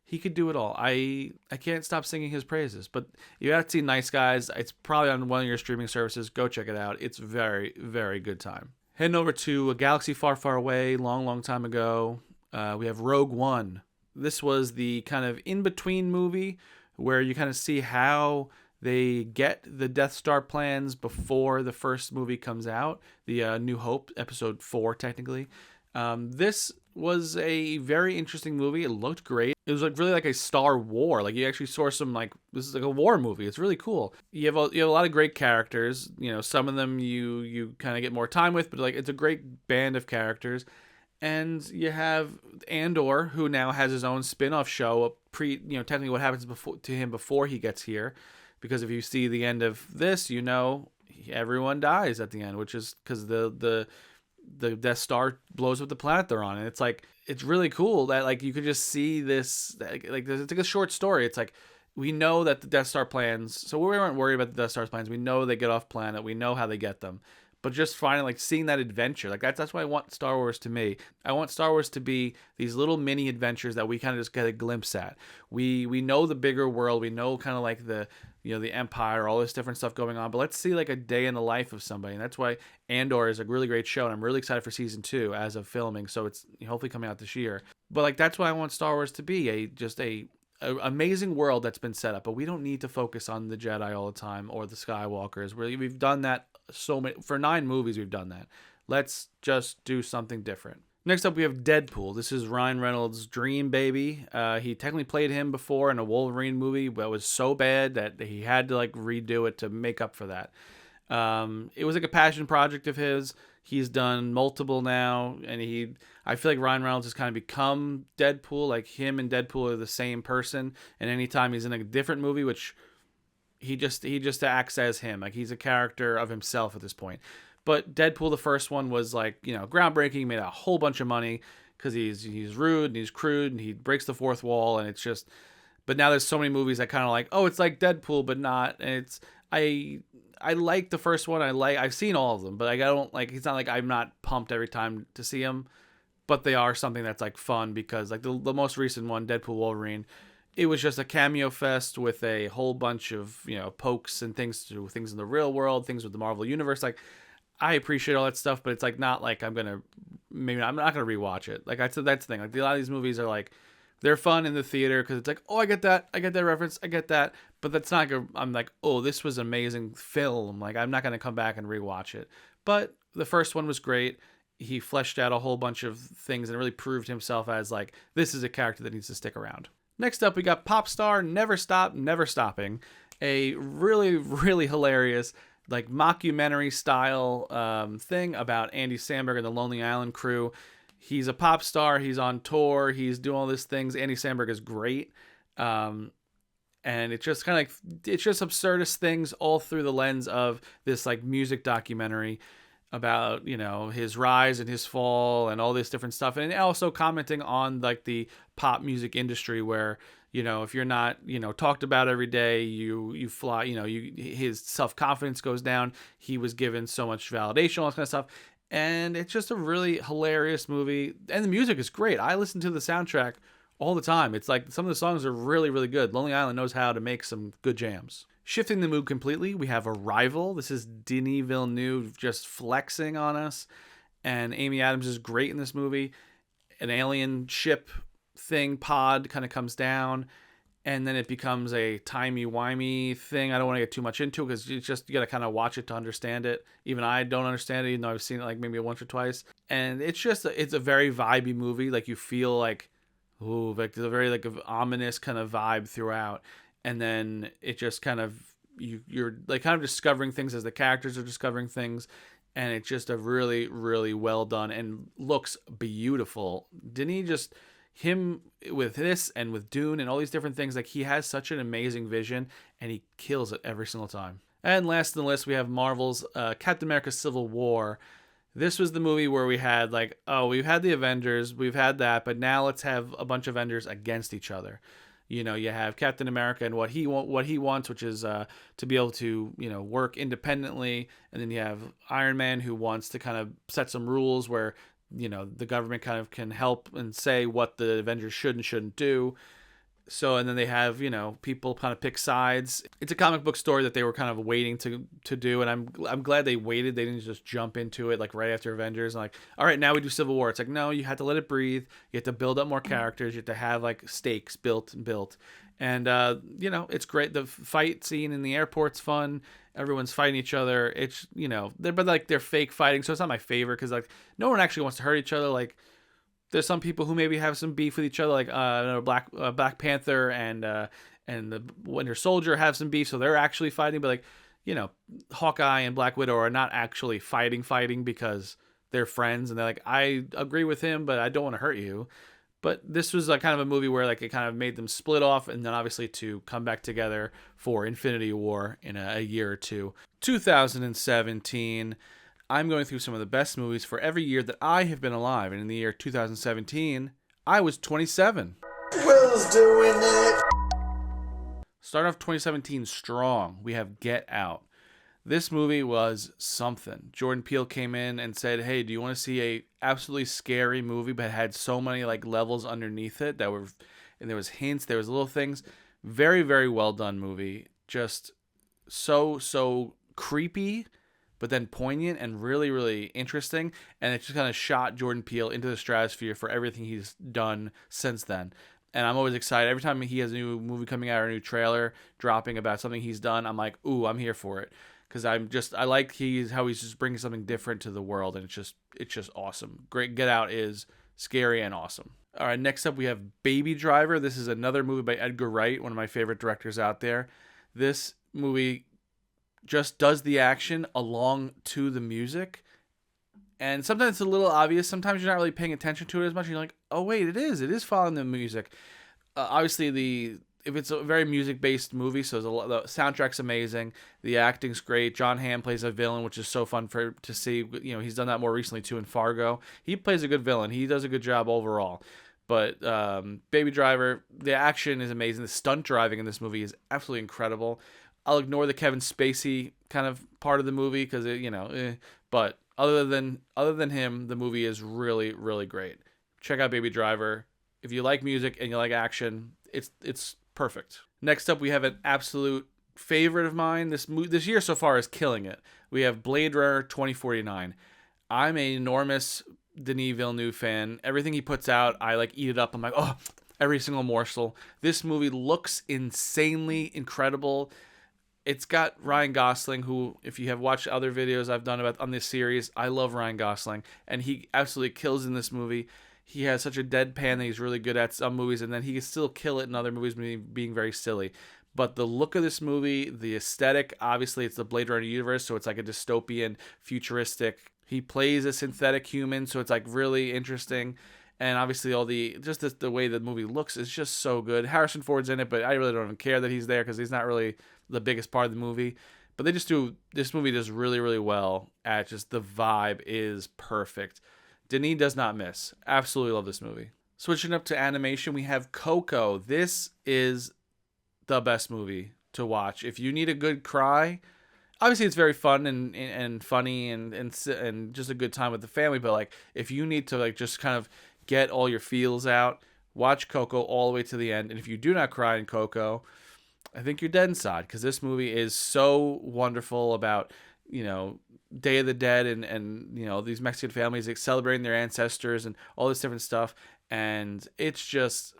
could do it all. I can't stop singing his praises. But you have to see Nice Guys. It's probably on one of your streaming services. Go check it out. It's very, very good time. Heading over to A Galaxy Far, Far Away, long, long time ago. We have Rogue One. This was the kind of in-between movie where you kind of see how they get the Death Star plans before the first movie comes out. The New Hope, episode 4, technically. This was a very interesting movie. It looked great. It was like really like a Star War. Like you actually saw some like, this is like a war movie. It's really cool. You have a lot of great characters. You know, some of them you kind of get more time with, but like it's a great band of characters. And you have Andor, who now has his own spin-off show, technically what happens to him before he gets here. Because if you see the end of this, you know everyone dies at the end, which is because the Death Star blows up the planet they're on. And it's like, it's really cool that like you could just see this, like it's like a short story. It's like, we know that the Death Star plans, so we weren't worried about the Death Star's plans. We know they get off planet. We know how they get them. but just finding, like, seeing that adventure. Like, that's what I want Star Wars to me. I want Star Wars to be these little mini adventures that we kind of just get a glimpse at. We know the bigger world. We know kind of like the, the Empire, all this different stuff going on, but let's see like a day in the life of somebody. And that's why Andor is a really great show, and I'm really excited for season 2 as of filming, so it's hopefully coming out this year. But like, that's what I want Star Wars to be, just a amazing world that's been set up. But we don't need to focus on the Jedi all the time or the Skywalkers. We've done that for 9 movies. We've done that. Let's just do something different. Next up, we have Deadpool. This is Ryan Reynolds' dream baby. He technically played him before in a Wolverine movie, but it was so bad that he had to like redo it to make up for that. It was like a passion project of his. He's done multiple now, and I feel like Ryan Reynolds has kind of become Deadpool. Like, him and Deadpool are the same person, and anytime he's in a different movie, which he just acts as him. Like, he's a character of himself at this point. But Deadpool, the first one, was like, groundbreaking, made a whole bunch of money because he's rude and he's crude and he breaks the fourth wall, and it's just. But now there's so many movies that kind of like, oh, it's like Deadpool, but not. And I like the first one. I've seen all of them, but I don't like. It's not like I'm not pumped every time to see them, but they are something that's like fun because like the most recent one, Deadpool Wolverine, it was just a cameo fest with a whole bunch of pokes and things to do with things in the real world, things with the Marvel universe. Like, I appreciate all that stuff, but it's like not like I'm not gonna rewatch it. Like, that's the thing. Like, a lot of these movies are like, they're fun in the theater because it's like, oh, I get that reference, I get that, but that's not good. I'm like, oh, this was an amazing film. Like, I'm not gonna come back and rewatch it. But the first one was great. He fleshed out a whole bunch of things and really proved himself as like, this is a character that needs to stick around. Next up, we got Pop Star Never Stop, Never Stopping, a really, really hilarious like mockumentary style thing about Andy Samberg and the Lonely Island crew. He's a pop star. He's on tour. He's doing all these things. Andy Samberg is great. And it's just kind of like, it's just absurdist things all through the lens of this like music documentary about, his rise and his fall and all this different stuff. And also commenting on like the pop music industry where, if you're not, talked about every day, you fly, his self-confidence goes down. He was given so much validation, all that kind of stuff. And it's just a really hilarious movie. And the music is great. I listen to the soundtrack all the time. It's like some of the songs are really, really good. Lonely Island knows how to make some good jams. Shifting the mood completely, we have Arrival. This is Denis Villeneuve just flexing on us. And Amy Adams is great in this movie. An alien ship thing, pod, kind of comes down. And then it becomes a timey-wimey thing. I don't want to get too much into it because you got to kind of watch it to understand it. Even I don't understand it, even though I've seen it like maybe once or twice. And it's a very vibey movie. Like, you feel like, ooh, like there's a very like ominous kind of vibe throughout. And then it just kind of, you're like kind of discovering things as the characters are discovering things. And it's just a really, really well done and looks beautiful. Denis just... him with this and with Dune and all these different things, like, he has such an amazing vision and he kills it every single time. And last on the list, we have Marvel's Captain America Civil War. This was the movie where we had like, oh, we've had the Avengers, we've had that, but now let's have a bunch of Avengers against each other. You have Captain America and what he wants, which is to be able to work independently, and then you have Iron Man, who wants to kind of set some rules where the government kind of can help and say what the Avengers should and shouldn't do. So, and then they have, people kind of pick sides. It's a comic book story that they were kind of waiting to do. And I'm glad they waited. They didn't just jump into it like right after Avengers. And like, all right, now we do Civil War. It's like, no, you had to let it breathe. You have to build up more characters. You have to have like stakes built. And, it's great. The fight scene in the airport's fun. Everyone's fighting each other. It's, they're fake fighting. So it's not my favorite because like no one actually wants to hurt each other. Like, there's some people who maybe have some beef with each other, like Black Panther and the Winter Soldier have some beef, so they're actually fighting. But like, Hawkeye and Black Widow are not actually fighting because they're friends, and they're like, I agree with him, but I don't want to hurt you. But this was like kind of a movie where like it kind of made them split off, and then obviously to come back together for Infinity War in a year or two. 2017. I'm going through some of the best movies for every year that I have been alive. And in the year 2017, I was 27. Will's doing it. Start off 2017 strong. We have Get Out. This movie was something. Jordan Peele came in and said, "Hey, do you want to see a absolutely scary movie but had so many like levels underneath it that were and there was hints, there was little things. Very, very well done movie. Just so creepy, but then poignant and really, really interesting. And it just kind of shot Jordan Peele into the stratosphere for everything he's done since then. And I'm always excited. Every time he has a new movie coming out or a new trailer dropping about something he's done, I'm like, ooh, I'm here for it. Because I like how he's just bringing something different to the world, and it's just awesome. Great. Get Out is scary and awesome. All right, next up we have Baby Driver. This is another movie by Edgar Wright, one of my favorite directors out there. This movie just does the action along to the music. And sometimes it's a little obvious. Sometimes you're not really paying attention to it as much. You're like, oh, wait, it is following the music. Obviously, if it's a very music-based movie, so the soundtrack's amazing. The acting's great. John Hamm plays a villain, which is so fun to see. You know, he's done that more recently, too, in Fargo. He plays a good villain. He does a good job overall. But Baby Driver, the action is amazing. The stunt driving in this movie is absolutely incredible. I'll ignore the Kevin Spacey kind of part of the movie because but other than him, the movie is really, really great. Check out Baby Driver. If you like music and you like action, it's perfect. Next up, we have an absolute favorite of mine. This year so far is killing it. We have Blade Runner 2049. I'm an enormous Denis Villeneuve fan. Everything he puts out, I like eat it up. I'm like, oh, every single morsel. This movie looks insanely incredible. It's got Ryan Gosling, who, if you have watched other videos I've done on this series, I love Ryan Gosling, and he absolutely kills in this movie. He has such a deadpan that he's really good at some movies, and then he can still kill it in other movies being very silly. But the look of this movie, the aesthetic, obviously it's the Blade Runner universe, so it's like a dystopian, futuristic. He plays a synthetic human, so it's like really interesting. And obviously the way the movie looks is just so good. Harrison Ford's in it, but I really don't even care that he's there because he's not really the biggest part of the movie. But this movie does really, really well at just the vibe is perfect. Denis does not miss. Absolutely love this movie. Switching up to animation, we have Coco. This is the best movie to watch. If you need a good cry, obviously it's very fun and funny and just a good time with the family. But like if you need to like just kind of get all your feels out, watch Coco all the way to the end. And if you do not cry in Coco, I think you're dead inside because this movie is so wonderful about, Day of the Dead and these Mexican families celebrating their ancestors and all this different stuff. And it's just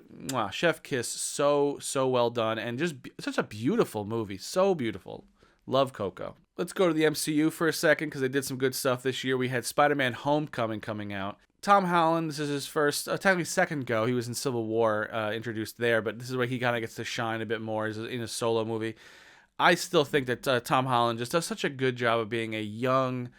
chef kiss, so well done, and just such a beautiful movie, so beautiful. Love Coco. Let's go to the MCU for a second because they did some good stuff this year. We had Spider-Man Homecoming coming out. Tom Holland, this is his first, technically second go. He was in Civil War, introduced there, but this is where he kind of gets to shine a bit more in a solo movie. I still think that Tom Holland just does such a good job of being a young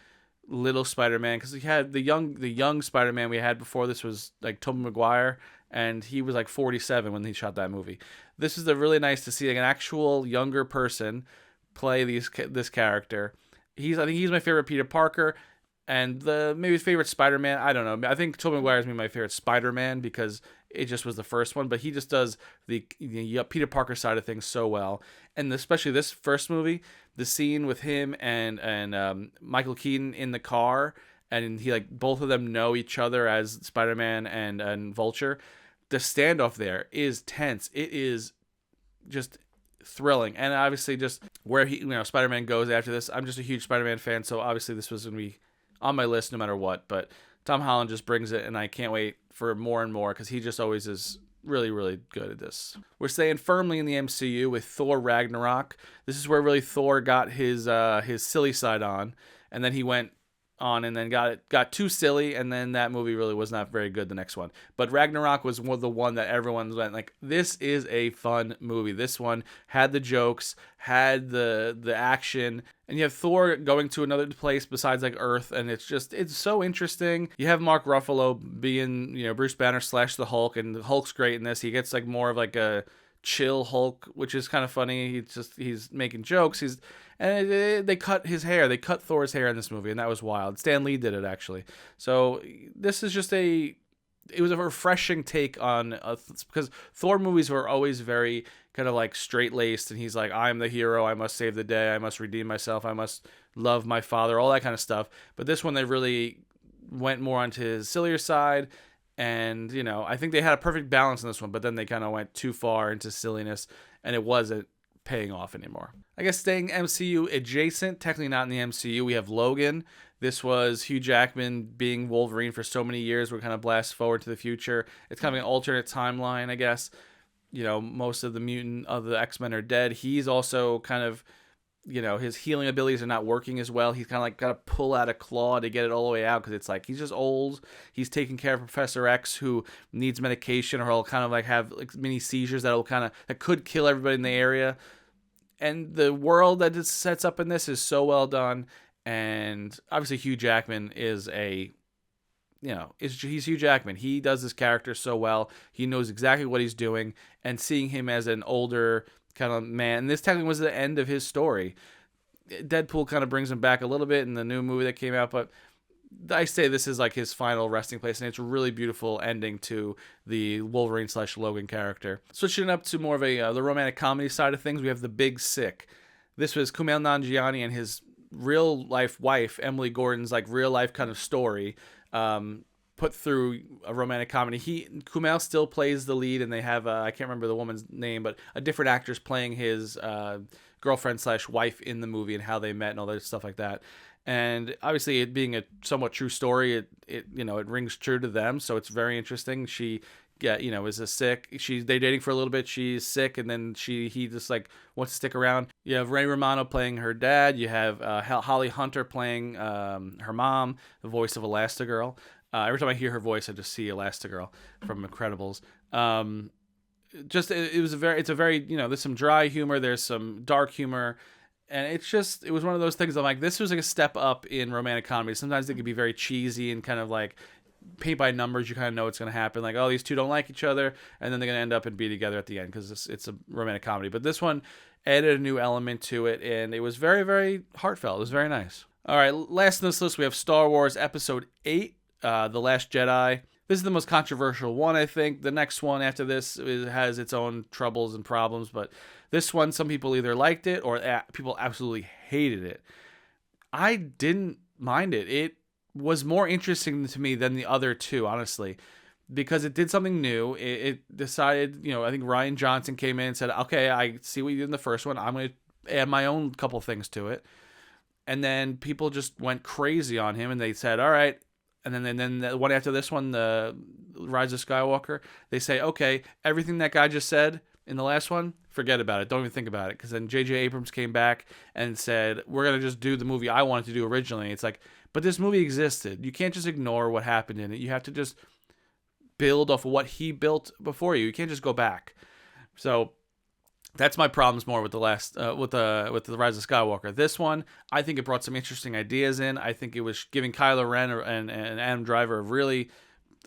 little Spider-Man because he had the young Spider-Man we had before this was like Tobey Maguire, and he was like 47 when he shot that movie. This is really nice to see like an actual younger person play this character. I think he's my favorite Peter Parker. And maybe favorite Spider-Man, I don't know. I think Tobey Maguire is my favorite Spider-Man because it just was the first one. But he just does the Peter Parker side of things so well. And especially this first movie, the scene with him and Michael Keaton in the car, and he like both of them know each other as Spider-Man and Vulture. The standoff there is tense. It is just thrilling, and obviously just where Spider-Man goes after this. I'm just a huge Spider-Man fan, so obviously this was gonna be on my list no matter what, but Tom Holland just brings it, and I can't wait for more and more because he just always is really, really good at this. We're staying firmly in the MCU with Thor Ragnarok. This is where really Thor got his silly side on, and then he went on and then got too silly, and then that movie really was not very good, the next one. But Ragnarok was the one that everyone went like, this is a fun movie. This one had the jokes, had the action, and you have Thor going to another place besides like Earth, and it's so interesting. You have Mark Ruffalo being Bruce Banner / the Hulk, and the Hulk's great in this. He gets like more of like a chill Hulk, which is kind of funny. He's making jokes. They cut his hair. They cut Thor's hair in this movie, and that was wild. Stan Lee did it actually. So this is just a it was a refreshing take on because Thor movies were always very kind of like straight laced, and he's like, I'm the hero, I must save the day, I must redeem myself, I must love my father, all that kind of stuff. But this one, they really went more onto his sillier side, and I think they had a perfect balance in this one, but then they kind of went too far into silliness, and it wasn't paying off anymore. I guess staying MCU adjacent, technically not in the MCU, we have Logan. This was Hugh Jackman being Wolverine for so many years. We're kind of blast forward to the future. It's kind of an alternate timeline, I guess. Most of the X-Men are dead. He's also kind of, his healing abilities are not working as well. He's kind of like got to pull out a claw to get it all the way out because it's like he's just old. He's taking care of Professor X, who needs medication, or he'll kind of like have like mini seizures that could kill everybody in the area. And the world that it sets up in this is so well done. And obviously Hugh Jackman is he's Hugh Jackman. He does this character so well. He knows exactly what he's doing. And seeing him as an older kind of man, and this technically was the end of his story. Deadpool kind of brings him back a little bit in the new movie that came out, but I say this is like his final resting place, and it's a really beautiful ending to the Wolverine/Logan character. Switching up to more of the romantic comedy side of things, we have The Big Sick. This was Kumail Nanjiani and his real life wife, Emily Gordon's like real life kind of story, put through a romantic comedy. Kumail still plays the lead, and they have I can't remember the woman's name, but a different actress playing his girlfriend/wife in the movie, and how they met and all that stuff like that. And obviously, it being a somewhat true story, it rings true to them, so it's very interesting. She is they're dating for a little bit. She's sick, and then he just like wants to stick around. You have Ray Romano playing her dad. You have Holly Hunter playing her mom, the voice of Elastigirl. Every time I hear her voice, I just see Elastigirl from Incredibles. It's a very there's some dry humor, there's some dark humor. And it was one of those things I'm like, this was like a step up in romantic comedy. Sometimes they can be very cheesy and kind of like paint by numbers. You kind of know what's going to happen. Like, oh, these two don't like each other, and then they're going to end up and be together at the end because it's a romantic comedy. But this one added a new element to it, and it was very, very heartfelt. It was very nice. All right, last on this list, we have Star Wars Episode 8, The Last Jedi. This is the most controversial one, I think. The next one after this has its own troubles and problems, but this one, some people either liked it or people absolutely hated it. I didn't mind it. It was more interesting to me than the other two, honestly, because it did something new. It decided, I think Rian Johnson came in and said, okay, I see what you did in the first one. I'm going to add my own couple things to it. And then people just went crazy on him, and they said, all right. And then the one after this one, the Rise of Skywalker, they say, okay, everything that guy just said in the last one, forget about it. Don't even think about it. Because then J.J. Abrams came back and said, we're going to just do the movie I wanted to do originally. It's like, but this movie existed. You can't just ignore what happened in it. You have to just build off of what he built before you. You can't just go back. So that's my problems more with the last with the Rise of Skywalker. This one, I think it brought some interesting ideas in. I think it was giving Kylo Ren and Adam Driver a really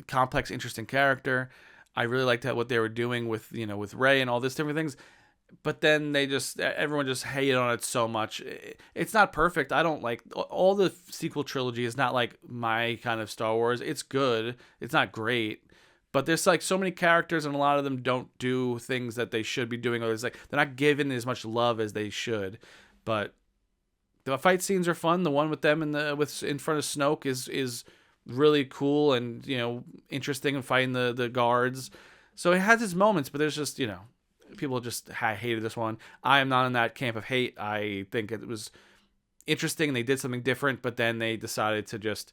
complex, interesting character. I really liked what they were doing with Rey and all these different things. But then everyone just hated on it so much. It's not perfect. I don't like all the sequel trilogy is not like my kind of Star Wars. It's good. It's not great. But there's like so many characters, and a lot of them don't do things that they should be doing, or it's like they're not given as much love as they should. But the fight scenes are fun. The one with them in front of Snoke is really cool and interesting, and fighting the guards. So it has its moments, but there's just people just hated this one. I am not in that camp of hate. I think it was interesting and they did something different, but then they decided to just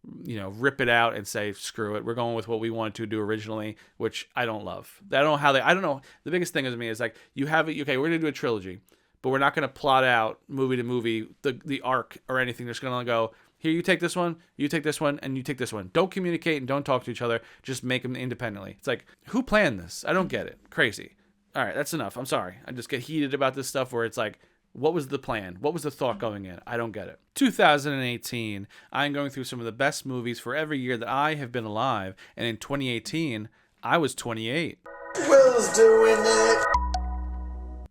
rip it out and say, screw it. We're going with what we wanted to do originally, which I don't love. I don't know. The biggest thing with me is like, you have it. Okay, we're going to do a trilogy, but we're not going to plot out movie to movie the arc or anything. They're just going to go, here, you take this one, you take this one, and you take this one. Don't communicate and don't talk to each other. Just make them independently. It's like, who planned this? I don't get it. Crazy. All right, that's enough. I'm sorry. I just get heated about this stuff where it's like, what was the plan? What was the thought going in? I don't get it. 2018, I'm going through some of the best movies for every year that I have been alive. And in 2018, I was 28. Will's doing it.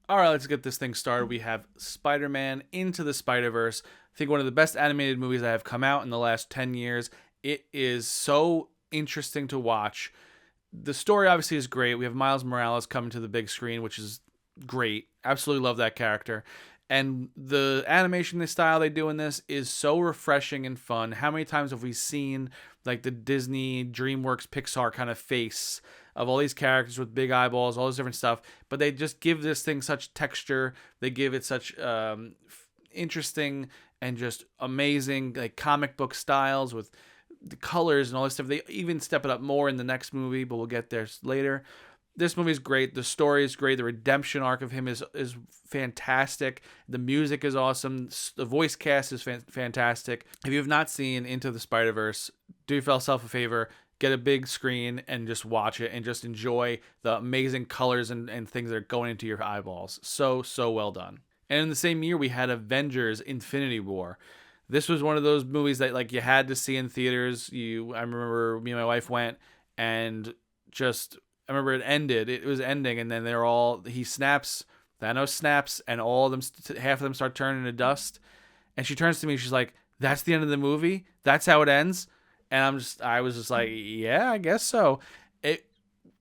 All right, let's get this thing started. We have Spider-Man Into the Spider-Verse. I think one of the best animated movies that have come out in the last 10 years. It is so interesting to watch. The story obviously is great. We have Miles Morales coming to the big screen, which is great. Absolutely love that character. And the animation, the style they do in this is so refreshing and fun. How many times have we seen like the Disney, DreamWorks, Pixar kind of face of all these characters with big eyeballs, all this different stuff, but they just give this thing such texture. They give it such interesting and just amazing like comic book styles with the colors and all this stuff. They even step it up more in the next movie, but we'll get there later. This movie is great. The story is great. The redemption arc of him is fantastic. The music is awesome. The voice cast is fantastic. If you have not seen Into the Spider-Verse, do yourself a favor. Get a big screen and just watch it and just enjoy the amazing colors and things that are going into your eyeballs. So well done. And in the same year, we had Avengers Infinity War. This was one of those movies that like you had to see in theaters. I remember me and my wife went and I remember it ended. It was ending, and then he snaps, Thanos snaps, and all of them, half of them start turning to dust. And she turns to me, she's like, "That's the end of the movie? That's how it ends?" And I was just like, "Yeah, I guess so."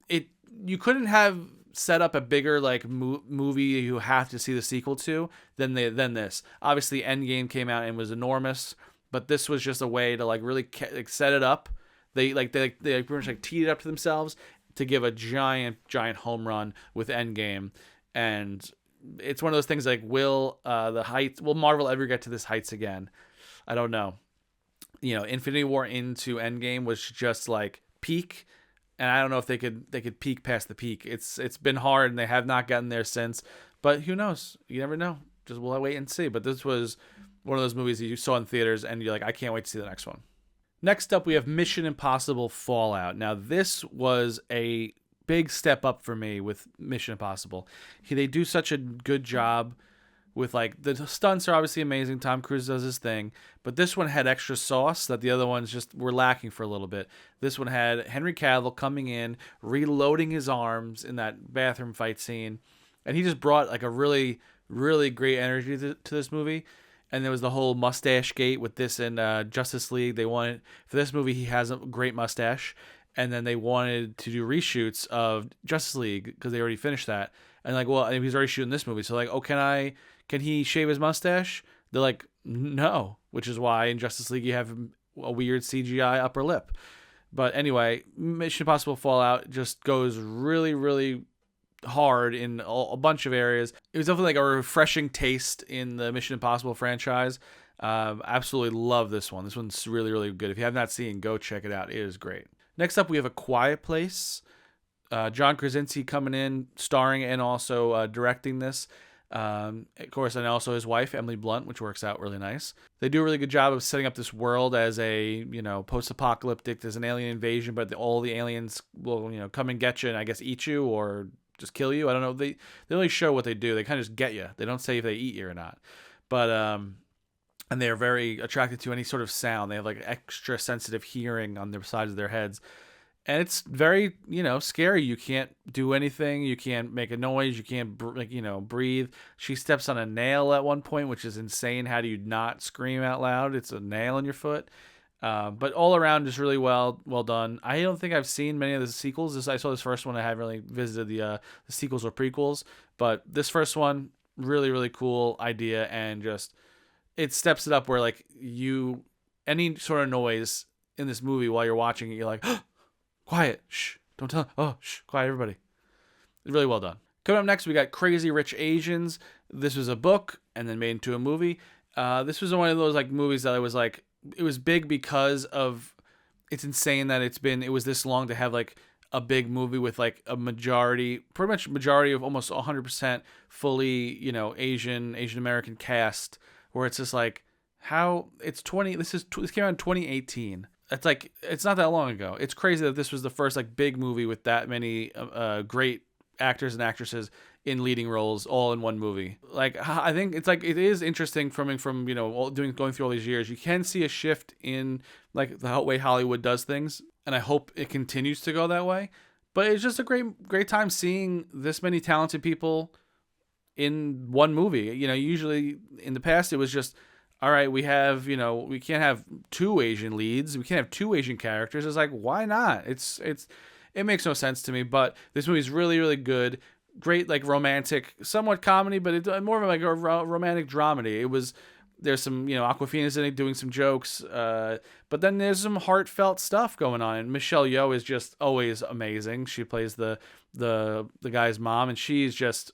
You couldn't have set up a bigger like movie you have to see the sequel to than this. Obviously, Endgame came out and was enormous, but this was just a way to like really set it up. They pretty much like teed it up to themselves to give a giant home run with Endgame. And it's one of those things like, will Marvel ever get to this heights again? I don't know. Infinity War into Endgame was just like peak, and I don't know if they could peak past the peak. It's been hard, and they have not gotten there since. But who knows? You never know. Just we'll wait and see. But this was one of those movies that you saw in theaters, and you're like, I can't wait to see the next one. Next up, we have Mission Impossible Fallout. Now, this was a big step up for me with Mission Impossible. They do such a good job with, like, the stunts are obviously amazing. Tom Cruise does his thing. But this one had extra sauce that the other ones just were lacking for a little bit. This one had Henry Cavill coming in, reloading his arms in that bathroom fight scene. And he just brought, like, a really, really great energy to this movie. And there was the whole mustache gate with this and Justice League. They wanted, for this movie, he has a great mustache. And then they wanted to do reshoots of Justice League because they already finished that. And like, well, he's already shooting this movie. So like, oh, can he shave his mustache? They're like, no, which is why in Justice League you have a weird CGI upper lip. But anyway, Mission Impossible Fallout just goes really, really hard in a bunch of areas. It was definitely like a refreshing taste in the Mission Impossible franchise. Absolutely love this one. This one's really, really good. If you have not seen, go check it out. It is great. Next up, we have A Quiet Place. John Krasinski coming in, starring and also directing this. Of course, and also his wife, Emily Blunt, which works out really nice. They do a really good job of setting up this world as a, post-apocalyptic. There's an alien invasion, but all the aliens will, come and get you and I guess eat you or just kill you. I don't know. They really show what they do. They kind of just get you. They don't say if they eat you or not. But and they are very attracted to any sort of sound. They have like extra sensitive hearing on their sides of their heads. And it's very, scary. You can't do anything. You can't make a noise. You can't, breathe. She steps on a nail at one point, which is insane. How do you not scream out loud? It's a nail in your foot. But all around, just really well done. I don't think I've seen many of the sequels. I saw this first one. I haven't really visited the sequels or prequels. But this first one, really, really cool idea. And just, it steps it up where, like, any sort of noise in this movie while you're watching it, you're like, quiet, shh, don't tell, quiet everybody. Really well done. Coming up next, we got Crazy Rich Asians. This was a book and then made into a movie. This was one of those like movies that I was like, it was big because of, it's insane that it was this long to have like a big movie with like a pretty much majority of almost 100% fully, Asian American cast, where it's just like, this came out in 2018. It's like, it's not that long ago. It's crazy that this was the first like big movie with that many great actors and actresses in leading roles all in one movie. Like, I think it's like, it is interesting coming from, going through all these years. You can see a shift in like the way Hollywood does things, and I hope it continues to go that way. But it's just a great time seeing this many talented people in one movie. Usually in the past it was just all right, we have, we can't have two Asian leads. We can't have two Asian characters. It's like, why not? It makes no sense to me, but this movie's really, really good. Great, like romantic, somewhat comedy, but it's more of like a romantic dramedy. There's some, Aquafina's in it doing some jokes, but then there's some heartfelt stuff going on. And Michelle Yeoh is just always amazing. She plays the guy's mom, and she's just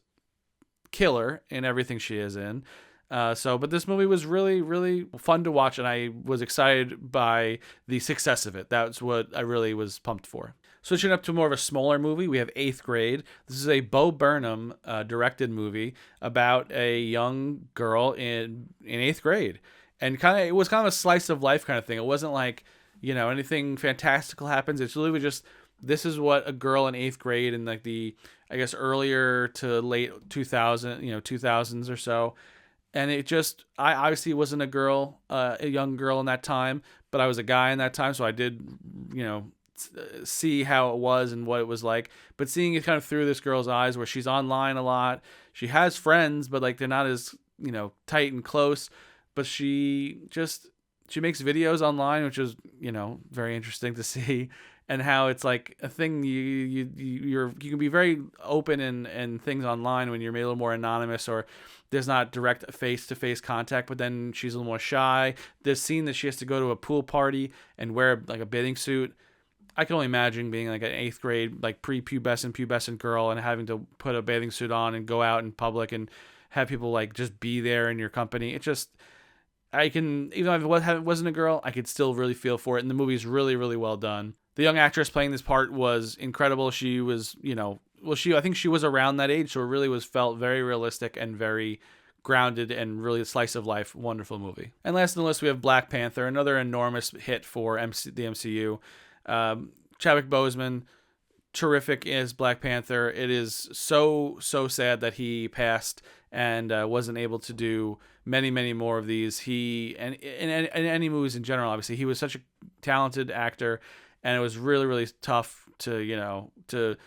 killer in everything she is in. But this movie was really, really fun to watch, and I was excited by the success of it. That's what I really was pumped for. Switching up to more of a smaller movie, we have Eighth Grade. This is a Bo Burnham directed movie about a young girl in eighth grade, and it was kind of a slice of life kind of thing. It wasn't like anything fantastical happens. It's literally just this is what a girl in eighth grade in like the I guess earlier to late 2000s or so. And I obviously wasn't a young girl in that time, but I was a guy in that time, so I did, see how it was and what it was like. But seeing it kind of through this girl's eyes, where she's online a lot, she has friends, but like they're not as tight and close. But she makes videos online, which is very interesting to see, and how it's like a thing you can be very open and things online when you're a little more anonymous or there's not direct face-to-face contact, but then she's a little more shy. This scene that she has to go to a pool party and wear like a bathing suit. I can only imagine being like an eighth grade, like pubescent girl and having to put a bathing suit on and go out in public and have people like just be there in your company. Even though I wasn't a girl, I could still really feel for it. And the movie's really, really well done. The young actress playing this part was incredible. She was, I think she was around that age, so it really felt very realistic and very grounded and really a slice of life. Wonderful movie. And last on the list, we have Black Panther, another enormous hit for the MCU. Chadwick Boseman, terrific as Black Panther. It is so sad that he passed and wasn't able to do many more of these. He and any movies in general. Obviously, he was such a talented actor, and it was really, really tough to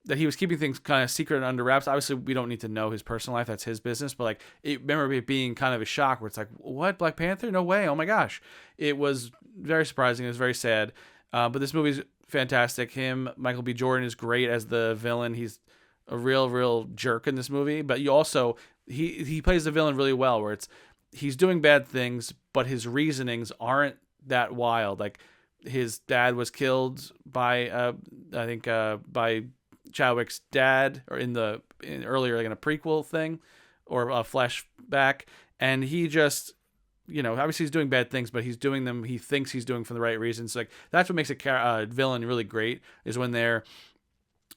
that he was keeping things kind of secret and under wraps. Obviously, we don't need to know his personal life. That's his business. But remember it being kind of a shock where it's like, what, Black Panther? No way. Oh my gosh. It was very surprising. It was very sad. But this movie's fantastic. Michael B. Jordan is great as the villain. He's a real jerk in this movie. But you also, he plays the villain really well, where he's doing bad things, but his reasonings aren't that wild. Like his dad was killed by, by Chadwick's dad, or earlier, like in a prequel thing or a flashback. And he just, obviously he's doing bad things, but he's doing them. He thinks he's doing for the right reasons. Like that's what makes a villain really great, is when they're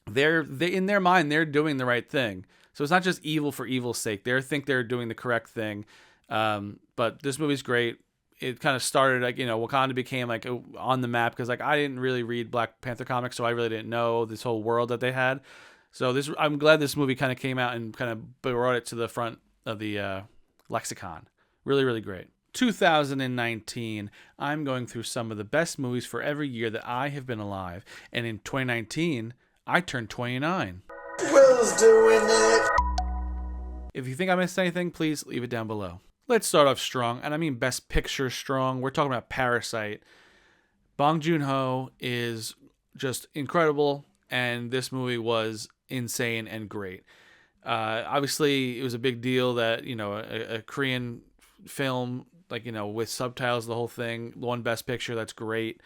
in their mind, they're doing the right thing. So it's not just evil for evil's sake. They think they're doing the correct thing. But this movie's great. It kind of started like, Wakanda became like on the map because like I didn't really read Black Panther comics, so I really didn't know this whole world that they had. So I'm glad this movie kind of came out and kind of brought it to the front of the lexicon. Really, really great. 2019, I'm going through some of the best movies for every year that I have been alive. And in 2019, I turned 29. Will's doing it. If you think I missed anything, please leave it down below. Let's start off strong, and I mean Best Picture strong. We're talking about Parasite. Bong Joon-ho is just incredible, and this movie was insane and great. Obviously, it was a big deal that, a Korean film, with subtitles, the whole thing, won Best Picture. That's great.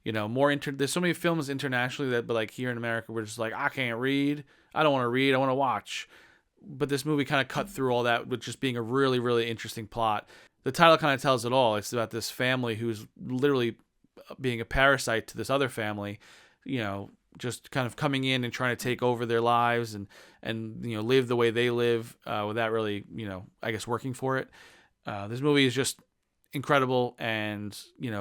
There's so many films internationally but like here in America, we're just like, I can't read. I don't want to read. I want to watch. But this movie kind of cut through all that with just being a really, really interesting plot. The title kind of tells it all. It's about this family who's literally being a parasite to this other family, just kind of coming in and trying to take over their lives and live the way they live without really, I guess working for it. This movie is just incredible and,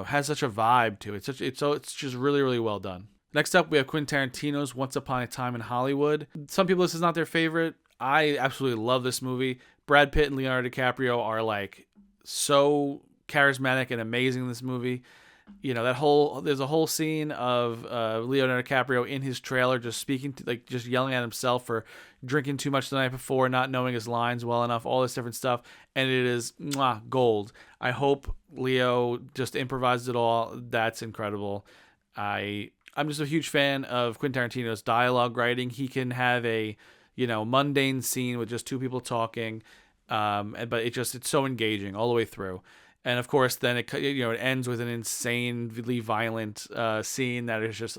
has such a vibe to it. It's just really, really well done. Next up, we have Quentin Tarantino's Once Upon a Time in Hollywood. Some people, this is not their favorite. I absolutely love this movie. Brad Pitt and Leonardo DiCaprio are like so charismatic and amazing in this movie. There's a whole scene of Leonardo DiCaprio in his trailer just speaking to, like, just yelling at himself for drinking too much the night before, not knowing his lines well enough, all this different stuff, and it is gold. I hope Leo just improvised it all. That's incredible. I'm just a huge fan of Quentin Tarantino's dialogue writing. He can have a mundane scene with just two people talking, but it's so engaging all the way through. And of course, then it ends with an insanely violent scene that is just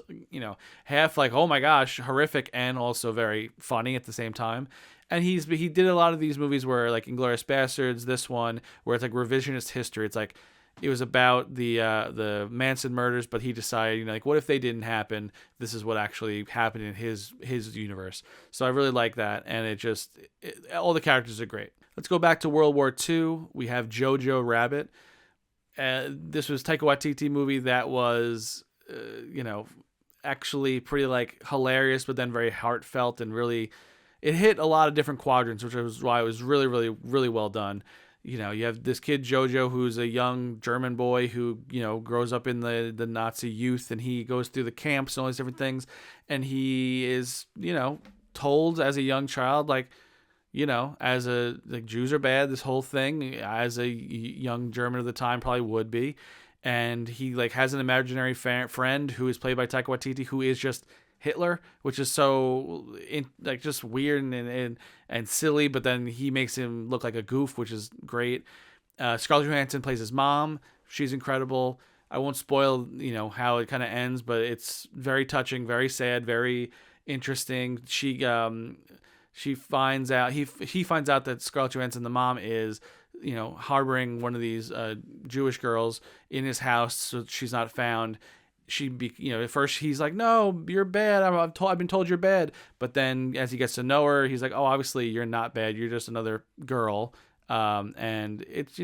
half like, oh my gosh, horrific, and also very funny at the same time. And he did a lot of these movies where, like Inglourious Basterds, this one where it's like revisionist history. It's like it was about the Manson murders, but he decided, like, what if they didn't happen? This is what actually happened in his universe. So I really like that, and all the characters are great. Let's go back to World War II. We have Jojo Rabbit. This was Taika Waititi movie that was, actually pretty like hilarious, but then very heartfelt, and really, it hit a lot of different quadrants, which was why it was really, really, really well done. You have this kid Jojo, who's a young German boy who grows up in the Nazi youth, and he goes through the camps and all these different things, and he is told as a young child, like, Jews are bad, this whole thing, as a young German of the time probably would be. And he has an imaginary friend who is played by Taika Waititi, who is just Hitler, which is so just weird and silly, but then he makes him look like a goof, which is great. Scarlett Johansson plays his mom. She's incredible. I won't spoil, how it kind of ends, but it's very touching, very sad, very interesting. She finds out he finds out that Scarlett Johansson, the mom, is harboring one of these Jewish girls in his house, so she's not found. At first he's like, no, you're bad. I've been told you're bad. But then as he gets to know her, he's like, oh, obviously you're not bad. You're just another girl. And it's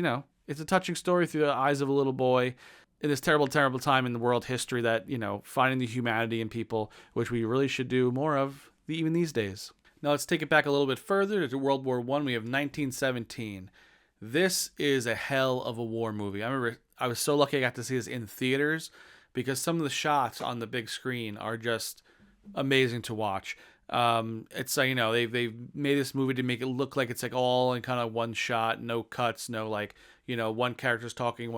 it's a touching story through the eyes of a little boy in this terrible, terrible time in the world history, that finding the humanity in people, which we really should do more of even these days. Now let's take it back a little bit further to World War I. We have 1917. This is a hell of a war movie. I remember I was so lucky I got to see this in theaters, because some of the shots on the big screen are just amazing to watch. It's like, they've made this movie to make it look like it's like all in kind of one shot, no cuts, no one character's talking,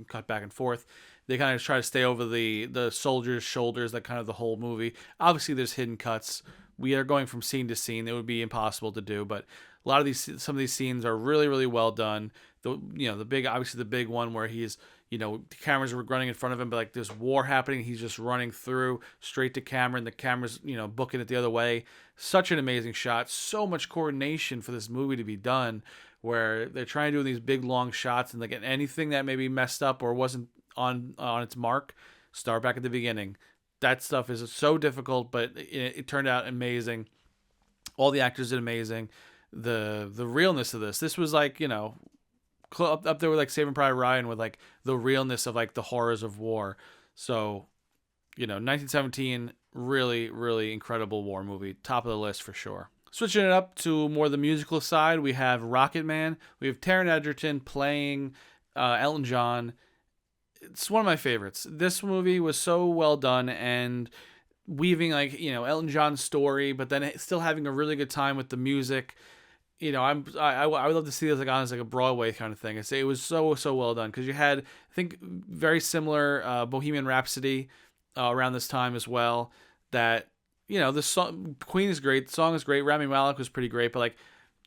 cut back and forth. They kind of try to stay over the soldiers' shoulders, like kind of the whole movie. Obviously, there's hidden cuts. We are going from scene to scene. It would be impossible to do, but some of these scenes are really, really well done. The big one where he's, the cameras were running in front of him, but like there's war happening. He's just running through straight to camera, and the camera's, booking it the other way. Such an amazing shot. So much coordination for this movie to be done, where they're trying to do these big long shots, and like anything that maybe messed up or wasn't on its mark, start back at the beginning. That stuff is so difficult, but it turned out amazing. All the actors did amazing. The realness of this was like, up there with like Saving Private Ryan, with like the realness of like the horrors of war. So, 1917, really, really incredible war movie. Top of the list for sure. Switching it up to more the musical side, we have Rocket Man. We have Taron Egerton playing Elton John. It's one of my favorites. This movie was so well done, and weaving Elton John's story, but then still having a really good time with the music. I would love to see this on a Broadway kind of thing. It was so well done, because you had, I think, very similar Bohemian Rhapsody around this time as well. That the song, Queen is great, the song is great, Rami Malek was pretty great, but like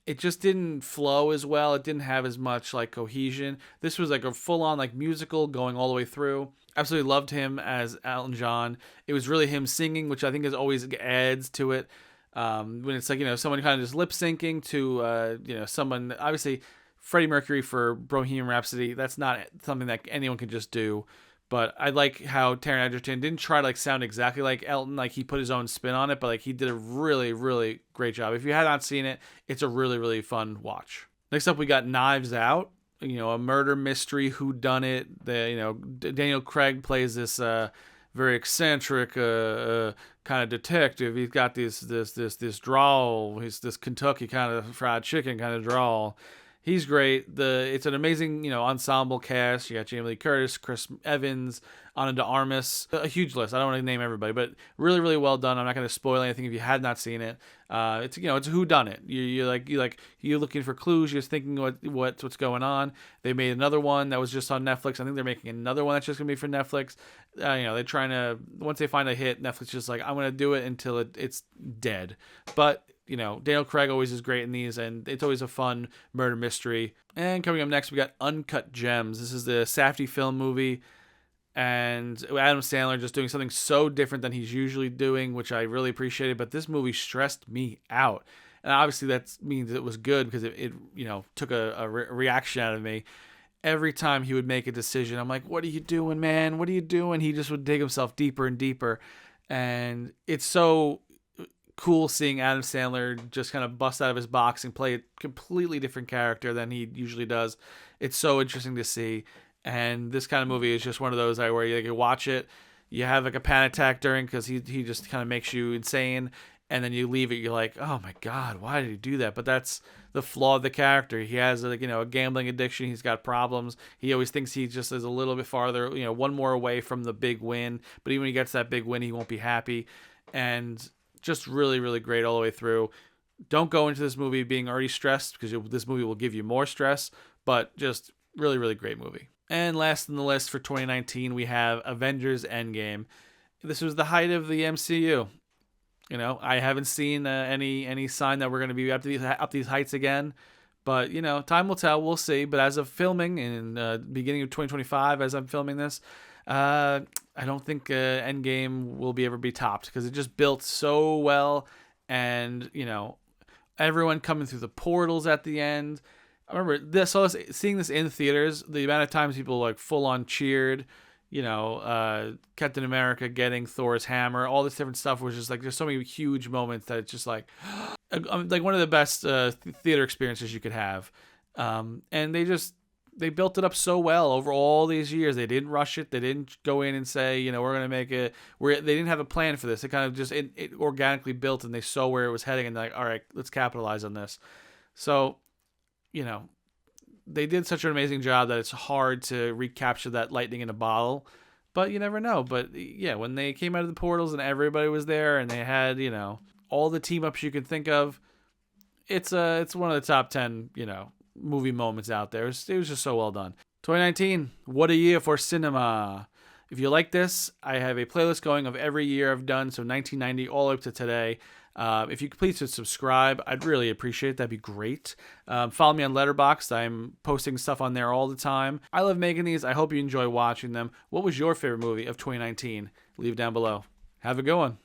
it just didn't flow as well. It didn't have as much like cohesion. This was like a full on like musical going all the way through. Absolutely loved him as Elton John. It was really him singing, which I think always adds to it. When it's like, someone kind of just lip syncing to, someone, obviously Freddie Mercury for Bohemian Rhapsody, that's not something that anyone can just do. But I like how Taron Egerton didn't try to like sound exactly like Elton, like he put his own spin on it, but like he did a really, really great job. If you have not seen it, it's a really, really fun watch. Next up, we got Knives Out, a murder mystery whodunit. Daniel Craig plays this very eccentric kind of detective. He's got this drawl. He's this Kentucky kind of fried chicken kind of drawl. He's great. It's an amazing, ensemble cast. You got Jamie Lee Curtis, Chris Evans, Ana de Armas. A huge list. I don't want to name everybody, but really, really well done. I'm not going to spoil anything if you had not seen it. It's it's a whodunit. You're looking for clues. You're thinking what's going on. They made another one that was just on Netflix. I think they're making another one that's just going to be for Netflix. They're trying to, once they find a hit, Netflix just like, I'm going to do it until it's dead. But Daniel Craig always is great in these, and it's always a fun murder mystery. And coming up next, we got Uncut Gems. This is the Safdie film movie, and Adam Sandler just doing something so different than he's usually doing, which I really appreciated. But this movie stressed me out, and obviously that means it was good because it took a reaction out of me. Every time he would make a decision, I'm like, "What are you doing, man? What are you doing?" He just would dig himself deeper and deeper, and it's so cool seeing Adam Sandler just kind of bust out of his box and play a completely different character than he usually does. It's so interesting to see. And this kind of movie is just one of those where you watch it, you have like a panic attack during because he just kind of makes you insane, and then you leave it, you're like, oh my God, why did he do that? But that's the flaw of the character. He has a gambling addiction. He's got problems. He always thinks he just is a little bit farther, one more away from the big win. But even when he gets that big win, he won't be happy. And just really, really great all the way through. Don't go into this movie being already stressed because this movie will give you more stress, but just really, really great movie. And last on the list for 2019, we have Avengers Endgame. This was the height of the MCU. I haven't seen any sign that we're going to be up these heights again, but time will tell. We'll see. But as of filming in beginning of 2025, as I'm filming this, I don't think Endgame will ever be topped because it just built so well, and everyone coming through the portals at the end. I remember this. So seeing this in theaters, the amount of times people like full on cheered. Captain America getting Thor's hammer, all this different stuff was just like there's so many huge moments that it's just like one of the best theater experiences you could have. And they built it up so well over all these years. They didn't rush it. They didn't go in and say, we're going to make it. They didn't have a plan for this. It kind of just it organically built, and they saw where it was heading, and they're like, all right, let's capitalize on this. So, they did such an amazing job that it's hard to recapture that lightning in a bottle. But you never know. But yeah, when they came out of the portals and everybody was there, and they had all the team ups you could think of, it's one of the top 10 movie moments out there. It was just so well done. 2019, what a year for cinema. If you like this, I have a playlist going of every year I've done, so 1990 all up to today. If you could please subscribe, I'd really appreciate it. That'd be great. Follow me on Letterboxd. I'm posting stuff on there all the time. I love making these. I hope you enjoy watching them. What was your favorite movie of 2019? Leave down below. Have a good one.